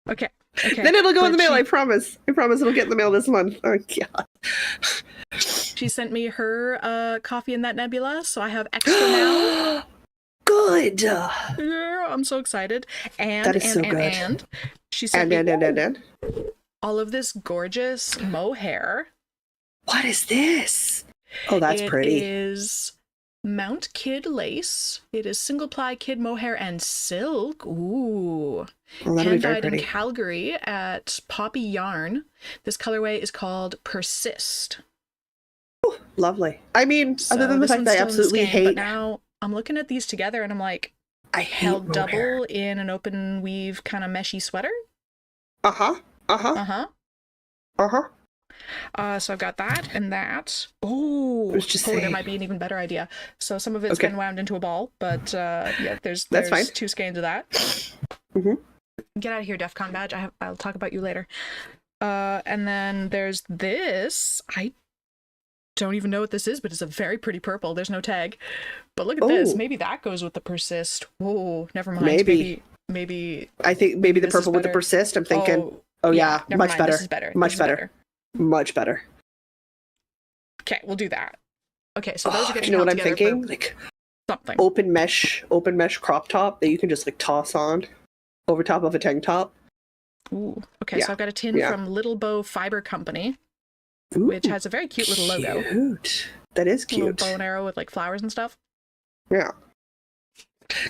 Okay. Then it'll go in the mail, I promise. I promise it'll get in the mail this month. Oh, God. She sent me her coffee in that nebula, so I have extra now. Good. Yeah, I'm so excited. That is so good. And she sent me all of this gorgeous mohair. What is this? Oh, that's pretty. It is Mount Kid lace. It is single ply kid mohair and silk. Ooh. Well, hand dyed in Calgary at Poppy Yarn. This colorway is called Persist. Lovely. I mean, So other than the this fact one's that I still in absolutely skein, hate, But now I'm looking at these together and I'm like, I hate held mohair. double in an open weave kind of meshy sweater. Uh-huh. Uh-huh. Uh-huh. Uh-huh. So I've got that and that. Oh, I was just there saying. might be an even better idea. So some of it's Okay. been wound into a ball, but yeah, there's That's fine. 2 skeins of that. Mm-hmm. Get out of here, DEF CON badge. I'll talk about you later. And then there's this. I don't even know what this is, but it's a very pretty purple. There's no tag. But look at this. Oh. Maybe that goes with the persist. Whoa, never mind. Maybe. I think maybe the this is purple with the better. persist. I'm thinking, oh yeah, never much mind. better. This is better. Much This is better. Much better. Okay, we'll do that. Okay, so those are Do getting you know what held I'm together thinking? for Like something. open mesh crop top that you can just like toss on over top of a tank top. Ooh. Okay, Yeah. so I've got a tin from Little Bow Fiber Company, Ooh, which has a very cute little logo. Cute. That is Little cute. bow and arrow with like flowers and stuff. Yeah.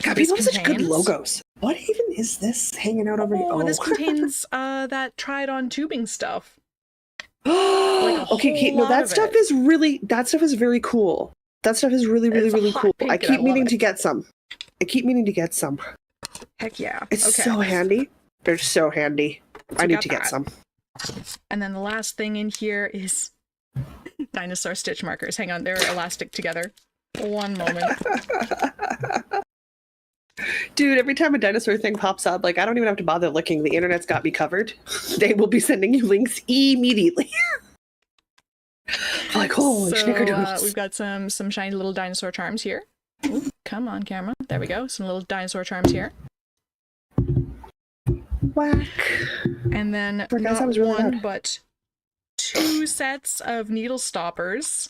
God, This people have such good contains- logos. What even is this hanging out over here? Oh, this contains that tried on tubing stuff. Like a Okay, whole Kate, no, lot that of stuff it. is very cool. That stuff is really, really, It's a really hot cool. pink I and I keep love meaning it. to get some. Heck yeah. It's okay. so handy. They're so handy. So I we need got to get that. some. And then the last thing in here is dinosaur stitch markers. Hang on, they're elastic together. One moment. Dude, every time a dinosaur thing pops up, like I don't even have to bother looking. The internet's got me covered. They will be sending you links immediately. Like, holy snickerdoodles. We've got some shiny little dinosaur charms here. Ooh, come on, camera. There we go. Some little dinosaur charms here. Whack. And then Frick, guys, that not was really one, loud. but 2 sets of needle stoppers.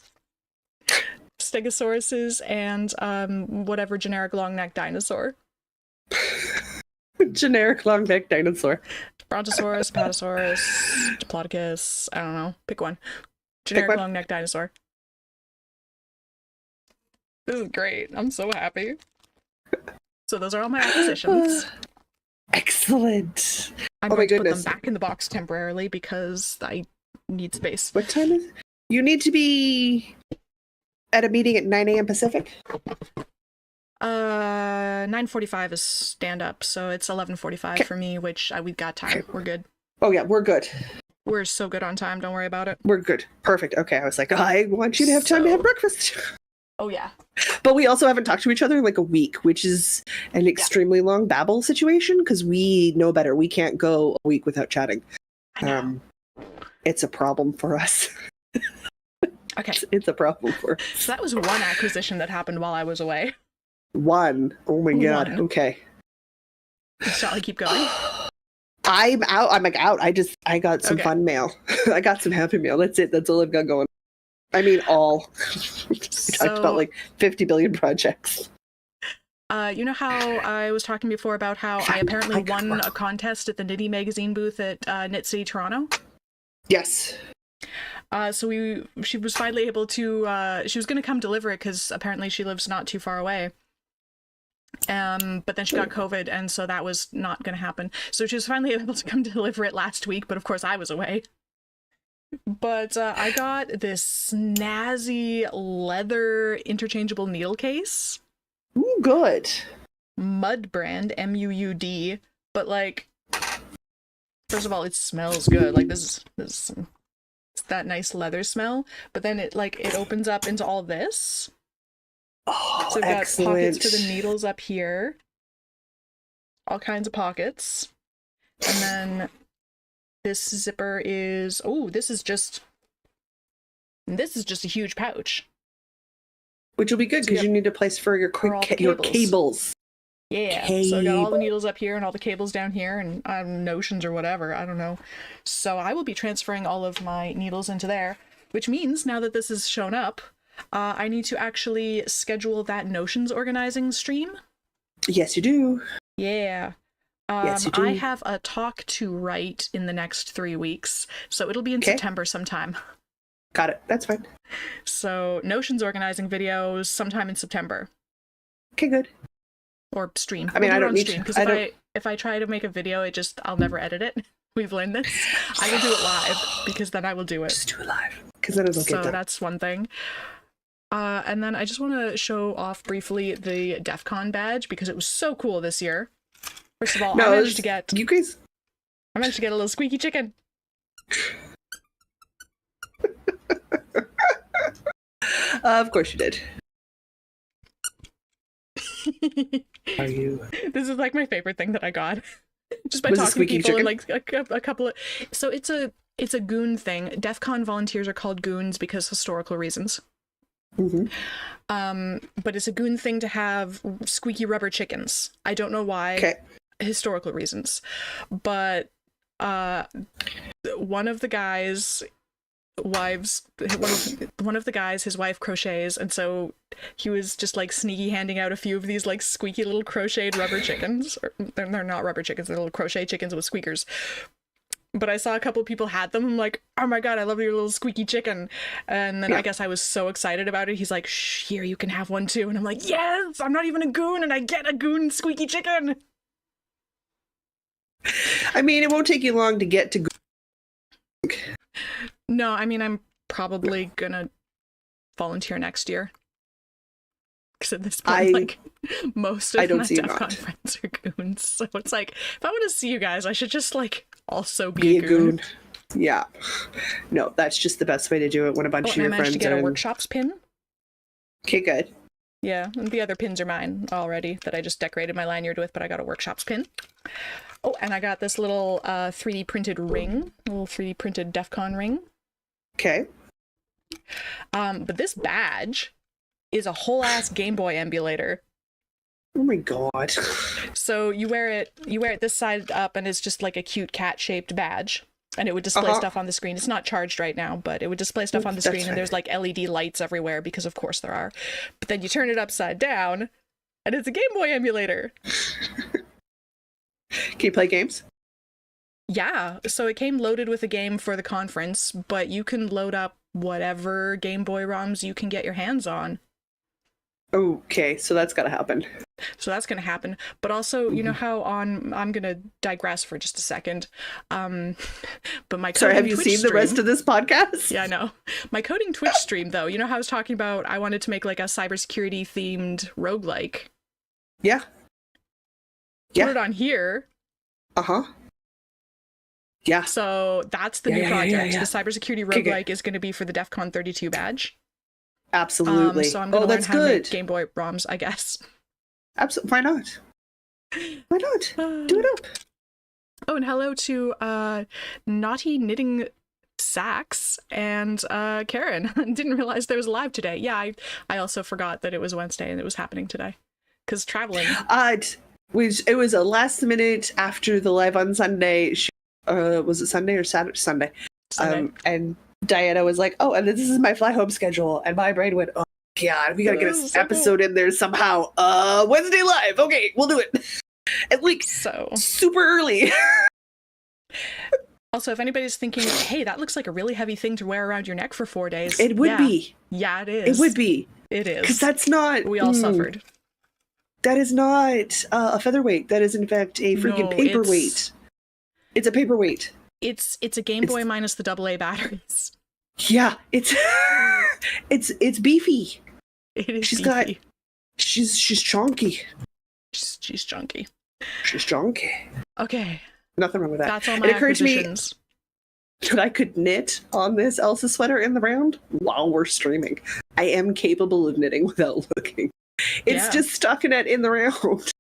Stegosauruses and whatever generic long-necked dinosaur. Generic long-necked dinosaur. Brontosaurus, Apatosaurus, Diplodocus, I don't know. Pick one. Generic one. long-necked dinosaur. This is great. I'm so happy. So those are all my acquisitions. Excellent. I'm Oh my going to put them goodness. back in the box temporarily because I need space. What time is it? You need to be at a meeting at 9 a.m. Pacific? 9:45 is stand-up, so it's 11:45 Okay. for me, which we've got time. Okay. We're good. Oh yeah, we're good. We're so good on time. Don't worry about it. We're good. Perfect. Okay, I was like, I want you to have time to have breakfast. Oh yeah. But we also haven't talked to each other in like a week, which is an extremely long babble situation because we know better. We can't go a week without chatting. I know. It's a problem for us. Okay, It's a problem for us. so that was one acquisition that happened while I was away. One. Oh my god. One. Okay. Shall I keep going? I'm out. I'm like out. I got some Okay. fun mail. I got some happy mail. That's it. That's all I've got going. I mean, all. We talked about like 50 billion projects. You know how I was talking before about how I apparently won a contest at the Knitty magazine booth at Knit City, Toronto? Yes. So she was finally able to, she was going to come deliver it because apparently she lives not too far away. But then she got COVID, and so that was not going to happen. So she was finally able to come deliver it last week, but of course I was away. But I got this snazzy leather interchangeable needle case. Ooh, good. Mud brand, MUUD. But like, first of all, it smells good. Like this is it's that nice leather smell. But then it opens up into all this. Oh, So I've got excellent. pockets for the needles up here. All kinds of pockets. And then this zipper is, this is just a huge pouch. Which will be good because Yep. you need a place for your For all the your cables. cables. Yeah. So I got all the needles up here and all the cables down here and notions or whatever. I don't know. So I will be transferring all of my needles into there, which means now that this has shown up, I need to actually schedule that notions organizing stream. Yes, you do. Yeah. Yes, you do. I have a talk to write in the next 3 weeks, so it'll be in Okay. September sometime. Got it. That's fine. So Notions organizing videos sometime in September, Okay, good. or stream. I mean, I don't need to- because I don't- if I try to make a video, I'll never edit it. We've learned this. I will do it live because then I will do it. Just do it live. because then it'll get So done. that's one thing. And then I just want to show off briefly the DEF CON badge because it was so cool this year. First of all, I managed to get you guys. a little squeaky chicken. Of course you did. Are you? This is like my favorite thing that I got. Just by Was it talking to squeaky people and chicken? like a couple of. So it's a goon thing. DEF CON volunteers are called goons because historical reasons. Mm-hmm. But it's a goon thing to have squeaky rubber chickens. I don't know why. Okay. Historical reasons. But one of the guys' wives, one of the guys, his wife crochets, and so he was just like sneaky handing out a few of these like squeaky little crocheted rubber chickens. Or, they're not rubber chickens, they're little crochet chickens with squeakers. But I saw a couple of people had them. I'm like, oh my god, I love your little squeaky chicken. And then Yeah. I guess I was so excited about it. He's like, shh, here, you can have one too. And I'm like, yes, I'm not even a goon and I get a goon squeaky chicken. I mean, it won't take you long to get to. No, I mean, I'm probably gonna volunteer next year. Because at this point, like, most I of don't my see you DEF CON not. friends are goons. So it's like, if I want to see you guys, I should just, like, also Be be a goon. Yeah. No, that's just the best way to do it when a bunch Oh, of and I your managed friends to get are a in. workshops pin. Okay, good. Yeah, and the other pins are mine already that I just decorated my lanyard with, but I got a workshops pin. Oh, and I got this little 3D printed ring, little 3D printed DEF CON ring. Okay. But this badge is a whole ass Game Boy emulator. Oh my god. So you wear it this side up, and it's just like a cute cat-shaped badge. And it would display stuff on the screen. It's not charged right now, but it would display stuff on the screen, and there's like LED lights everywhere because of course there are. But then you turn it upside down, and it's a Game Boy emulator. Can you play games? Yeah, so it came loaded with a game for the conference, but you can load up whatever Game Boy ROMs you can get your hands on. Okay, so that's gotta happen. So that's going to happen. But also, you know how I'm going to digress for just a second. But my Sorry, have you Twitch seen the stream, rest of this podcast? Yeah, I know. My coding Twitch stream, though, you know how I was talking about I wanted to make like a cybersecurity themed roguelike? Yeah. Put it on here. Uh-huh. Yeah. So that's the new Yeah. project. The cybersecurity Okay, roguelike is going to be for the DEF CON 32 badge. Absolutely. So I'm going to learn that's how to make good. Game Boy ROMs, I guess. Absolutely. Why not? Why not? Do it up. Oh, and hello to Naughty Knitting Sacks and Karen. Didn't realize there was a live today. Yeah, I also forgot that it was Wednesday and it was happening today. Because traveling. It was a last minute after the live on Sunday. Was it Sunday or Saturday? Sunday. And Diana was like, "Oh, and this is my fly home schedule," and my brain went, "Oh God, we gotta get an episode in there somehow." Wednesday live. Okay, we'll do it. And like super early. Also, if anybody's thinking, "Hey, that looks like a really heavy thing to wear around your neck for 4 days," it would be. Yeah, it is. It would be. It is. Because that's not. We all suffered. That is not a featherweight. That is in fact a freaking paperweight. It's a paperweight. It's a Game Boy minus the AA batteries. Yeah, it's it's beefy. It is. She's chunky. She's chunky. She's chunky. Okay. Nothing wrong with that. That's all my It occurred to me acquisitions. that I could knit on this Elsa sweater in the round while we're streaming. I am capable of knitting without looking. It's just stockinette in the round.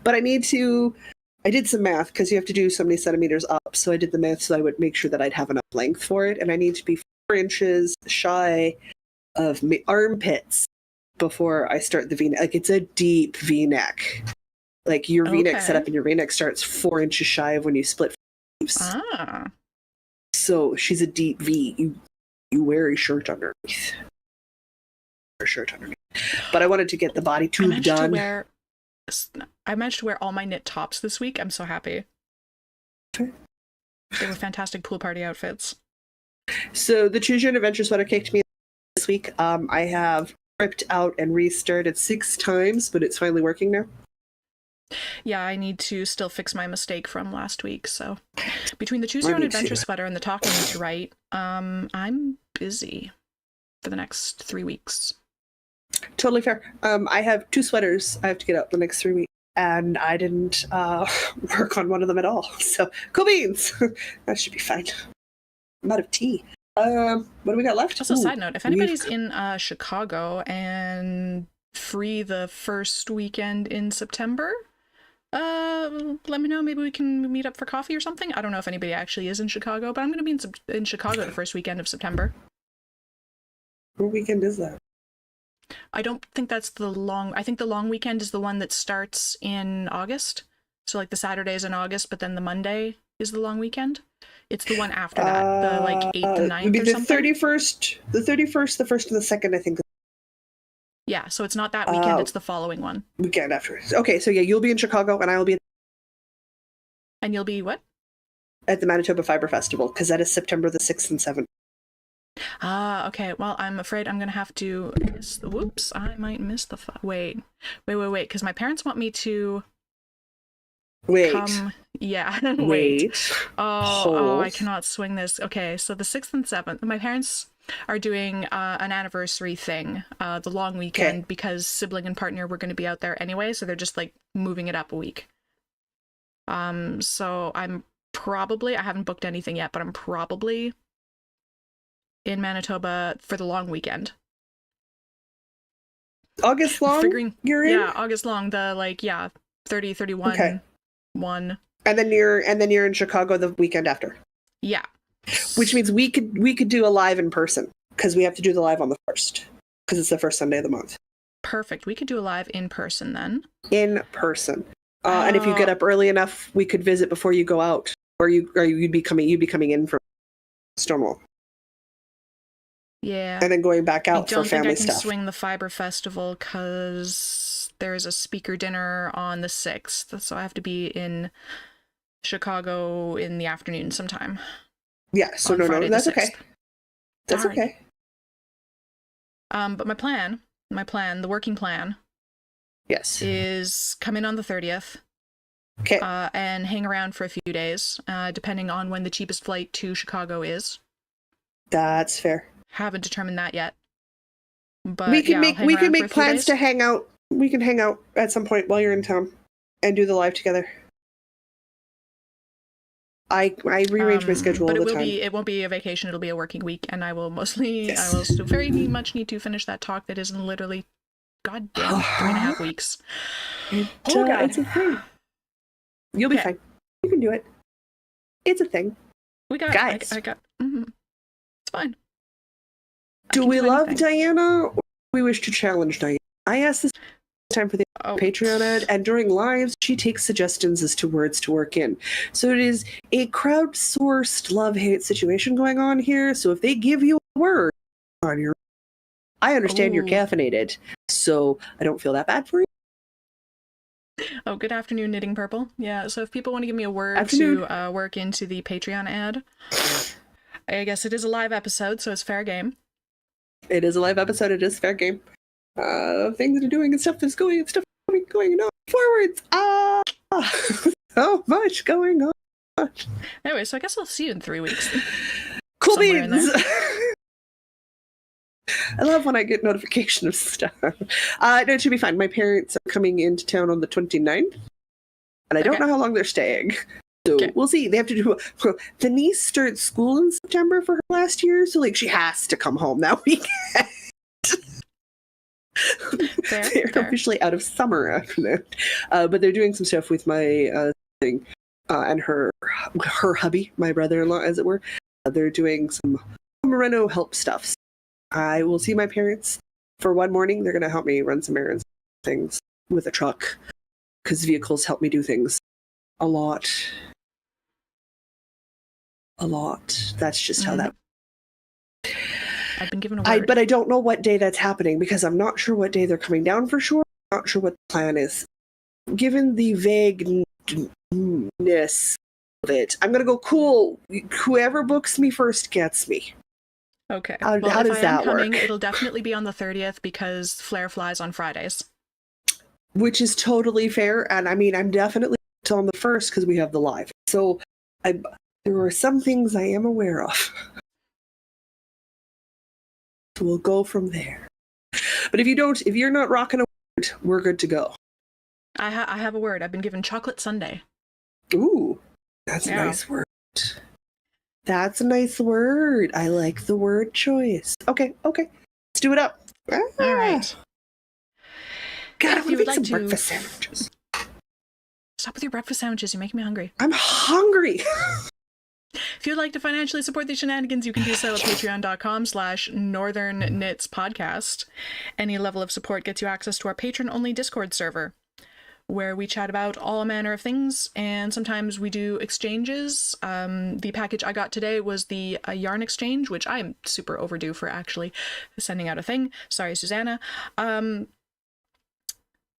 But I did some math because you have to do so many centimeters up. So I did the math so I would make sure that I'd have enough length for it. And I need to be 4 inches shy of my armpits before I start the V-neck. Like it's a deep V-neck. Like your V-neck setup and your V-neck starts 4 inches shy of when you split sleeves. So she's a deep V. You wear a shirt underneath. But I wanted to get the body tube done. I managed to wear all my knit tops this week. I'm so happy. Okay. They were fantastic pool party outfits. So the Choose Your Own Adventure sweater came to me this week. I have ripped out and restarted 6 times, but it's finally working now. Yeah, I need to still fix my mistake from last week. So between the Choose Your Own Me Adventure too. sweater and the talk I need to write, I'm busy for the next 3 weeks. Totally fair. I have 2 sweaters I have to get out the next 3 weeks, and I didn't work on one of them at all. So cool beans. That should be fine. I'm out of tea. What do we got left? Also, Ooh, side note, if we've- anybody's in Chicago and free the first weekend in September, let me know. Maybe we can meet up for coffee or something. I don't know if anybody actually is in Chicago, but I'm going to be in Chicago the first weekend of September. what weekend is that? I don't think that's I think the long weekend is the one that starts in August. So like the Saturdays in August, but then the Monday is the long weekend. It's the one after that, the like 8th and 9th Would be or the something. 31st, the 1st, and the 2nd, I think. Yeah, so it's not that weekend, it's the following one. Weekend after. Okay, so yeah, you'll be in Chicago, and I will be And you'll be what? at the Manitoba Fiber Festival, because that is September the 6th and 7th. Ah, okay. Well, I'm afraid I'm gonna have to whoops, I might miss the wait, because my parents want me to Wait. come. Yeah, Wait. Oh, I cannot swing this. Okay, so the 6th and 7th, my parents are doing an anniversary thing, the long weekend, because sibling and partner were going to be out there anyway, so they're just like moving it up a week. So I haven't booked anything yet, but I'm probably in Manitoba for the long weekend. August long? You're in? Yeah, August long, the 30, 31, Okay. 1. And then you're in Chicago the weekend after. Yeah. Which means we could do a live in person, because we have to do the live on the 1st, because it's the first Sunday of the month. Perfect. We could do a live in person then. In person. And if you get up early enough, we could visit before you go out, or you'd be coming in from Stonewall. Yeah. And then going back out for family stuff. I don't think I can stuff. swing the Fiber Festival because there's a speaker dinner on the 6th, so I have to be in Chicago in the afternoon sometime. Yeah, so no, that's okay. That's Darn. okay. But my plan, the working plan, Yes. is come in on the 30th. Okay. And hang around for a few days, depending on when the cheapest flight to Chicago is. That's fair. Haven't determined that yet. But we can make plans to to hang out. We can hang out at some point while you're in town and do the live together. I rearrange my schedule but all the time. It won't be a vacation, it'll be a working week, and I will Yes. I will still very much need to finish that talk that is in literally goddamn 3.5 weeks. God. It's a thing. You'll be fine. You can do it. It's a thing. We got Guys. I got it's fine. Do we love Diana, or do we wish to challenge Diana? I asked this time for the Patreon ad, and during lives, she takes suggestions as to words to work in. So it is a crowdsourced love-hate situation going on here. So if they give you a word on your, I understand you're caffeinated, so I don't feel that bad for you. Oh, good afternoon, Knitting Purple. Yeah, so if people want to give me a word to work into the Patreon ad, I guess it is a live episode, so it's fair game. It is a live episode. It is fair game. Things that are doing and stuff that's going and stuff going on forwards. So much going on. Anyway, so I guess I'll see you in 3 weeks. Cool beans. I love when I get notification of stuff. No, it should be fine. My parents are coming into town on the 29th, and I don't know how long they're staying. So we'll see. They have to do. The niece started school in September for her last year, so like she has to come home that weekend. They're officially out of summer after that, but they're doing some stuff with my thing and her hubby, my brother-in-law, as it were. They're doing some Moreno help stuff. So I will see my parents for one morning. They're going to help me run some errands, things with a truck, because vehicles help me do things a lot. That's just how that. I've been given a word. But I don't know what day that's happening, because I'm not sure what day they're coming down for sure. I'm not sure what the plan is. Given the vagueness of it, I'm going to go, cool, whoever books me first gets me. Okay. How does that work? It'll definitely be on the 30th, because Flare flies on Fridays. which is totally fair. And I mean, I'm definitely on the first because we have the live. So there are some things I am aware of. So we'll go from there. But if you're not rocking a word, we're good to go. I have a word. I've been given chocolate sundae. Ooh, that's a nice word. That's a nice word. I like the word choice. Okay. Let's do it up. All right. God, I want to make some breakfast sandwiches. Stop with your breakfast sandwiches. You're making me hungry. I'm hungry. If you'd like to financially support these shenanigans, you can do so at patreon.com/northernknitspodcast. Any level of support gets you access to our patron-only Discord server, where we chat about all manner of things, and sometimes we do exchanges. The package I got today was the yarn exchange, which I'm super overdue for actually sending out a thing. Sorry, Susanna.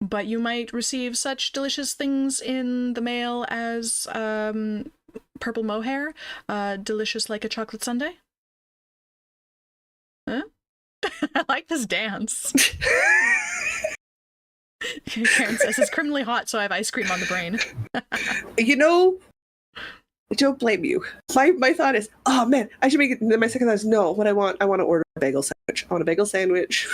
But you might receive such delicious things in the mail as purple mohair, delicious like a chocolate sundae. Huh? I like this dance. Karen says it's criminally hot, so I have ice cream on the brain. I don't blame you. My thought is, oh man, I should make it. And then my second thought is, no, what I want to order a bagel sandwich. I want a bagel sandwich.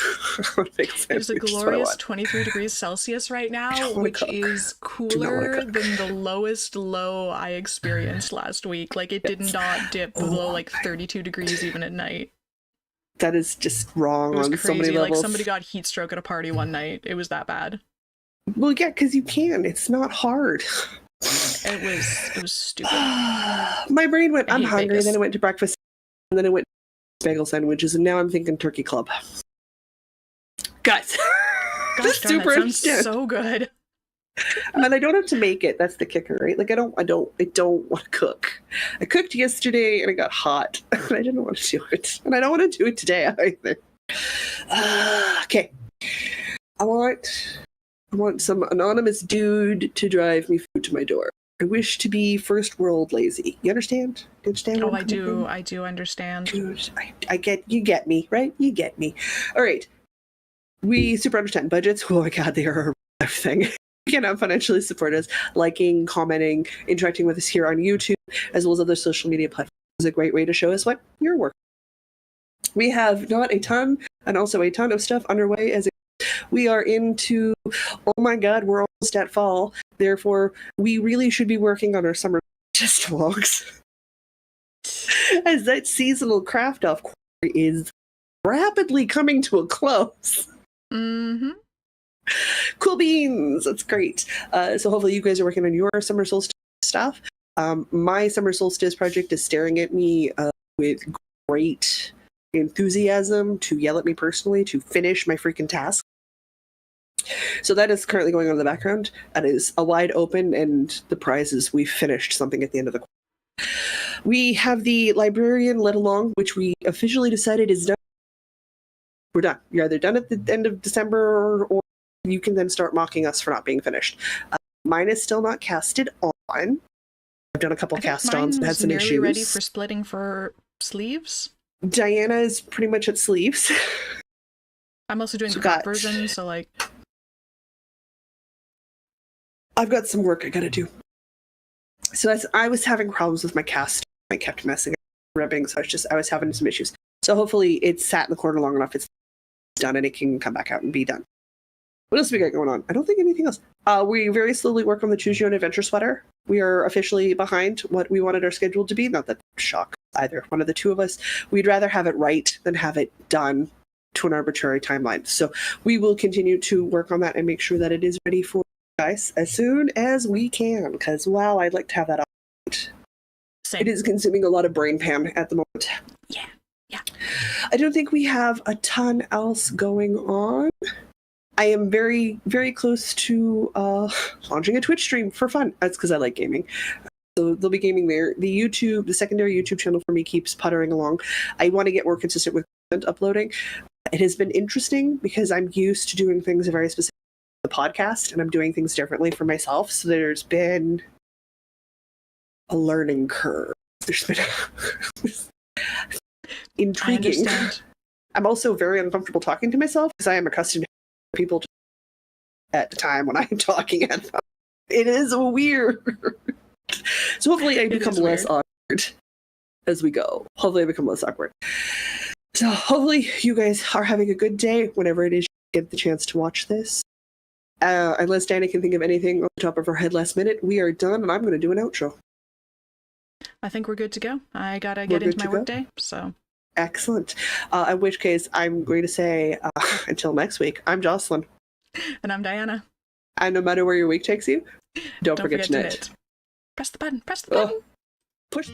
It's a glorious 23 degrees Celsius right now, which is cooler than the lowest low I experienced last week. Like, it did not dip below like 32 degrees even at night. That is just wrong on so many levels. Like, somebody got heat stroke at a party one night. It was that bad. Well, yeah, because you can. It's not hard. It was stupid. My brain went, I'm hungry, Vegas. Then it went to breakfast, and then it went to bagel sandwiches, and now I'm thinking turkey club. Guys, gosh darn, that sounds so good. And I don't have to make it. That's the kicker, right? Like I don't want to cook. I cooked yesterday and it got hot, and I didn't want to do it, and I don't want to do it today either. Okay, I want some anonymous dude to drive me food to my door. I wish to be first world lazy. You understand? Oh, I do. I do understand. Dude, you get me, right? You get me. All right. We super understand budgets. Oh my God, they are a thing. You cannot financially support us. Liking, commenting, interacting with us here on YouTube, as well as other social media platforms is a great way to show us what you're working. We have not a ton, and also a ton of stuff underway as we are into, oh my God, we're almost at fall. Therefore, we really should be working on our summer just vlogs. As that seasonal craft off quarter is rapidly coming to a close. Mm-hmm. Cool beans. That's great. So hopefully you guys are working on your summer solstice stuff. My summer solstice project is staring at me with great enthusiasm to yell at me personally to finish my freaking task. So that is currently going on in the background. That is a wide open, and the prize is we finished something at the end of the quarter. We have the librarian led along, which we officially decided is done. We're done. You're either done at the end of December, or you can then start mocking us for not being finished. Mine is still not casted on. I've done a couple cast-ons and had some issues. Ready for splitting for sleeves? Diana is pretty much at sleeves. I'm also doing the cut version, so like... I've got some work I gotta do. So I was having problems with my cast. I kept messing up, ripping, so I was having some issues. So hopefully it's sat in the corner long enough, it's done, and it can come back out and be done. What else we got going on? I don't think anything else. We very slowly work on the Choose Your Own Adventure sweater. We are officially behind what we wanted our schedule to be. Not that shock either one of the two of us. We'd rather have it right than have it done to an arbitrary timeline. So we will continue to work on that and make sure that it is ready for guys as soon as we can, because wow, I'd like to have that out. Same. It is consuming a lot of brain pan at the moment. Yeah. I don't think we have a ton else going on. I am very, very close to launching a Twitch stream for fun. That's because I like gaming. So they'll be gaming there. The secondary YouTube channel for me keeps puttering along. I want to get more consistent with content uploading. It has been interesting because I'm used to doing things very specific to the podcast, and I'm doing things differently for myself. So there's been a learning curve. There's been intriguing. I'm also very uncomfortable talking to myself because I am accustomed to people at the time when I'm talking at them. It is weird. So hopefully I become less awkward as we go. Hopefully I become less awkward. So hopefully you guys are having a good day whenever it is you get the chance to watch this. Unless Danny can think of anything on the top of her head last minute, we are done, and I'm going to do an outro. I think we're good to go. I gotta get into my workday, so. Excellent. In which case, I'm going to say, until next week, I'm Jocelyn. And I'm Diana. And no matter where your week takes you, don't forget to knit. Press the button. Press the button. Push.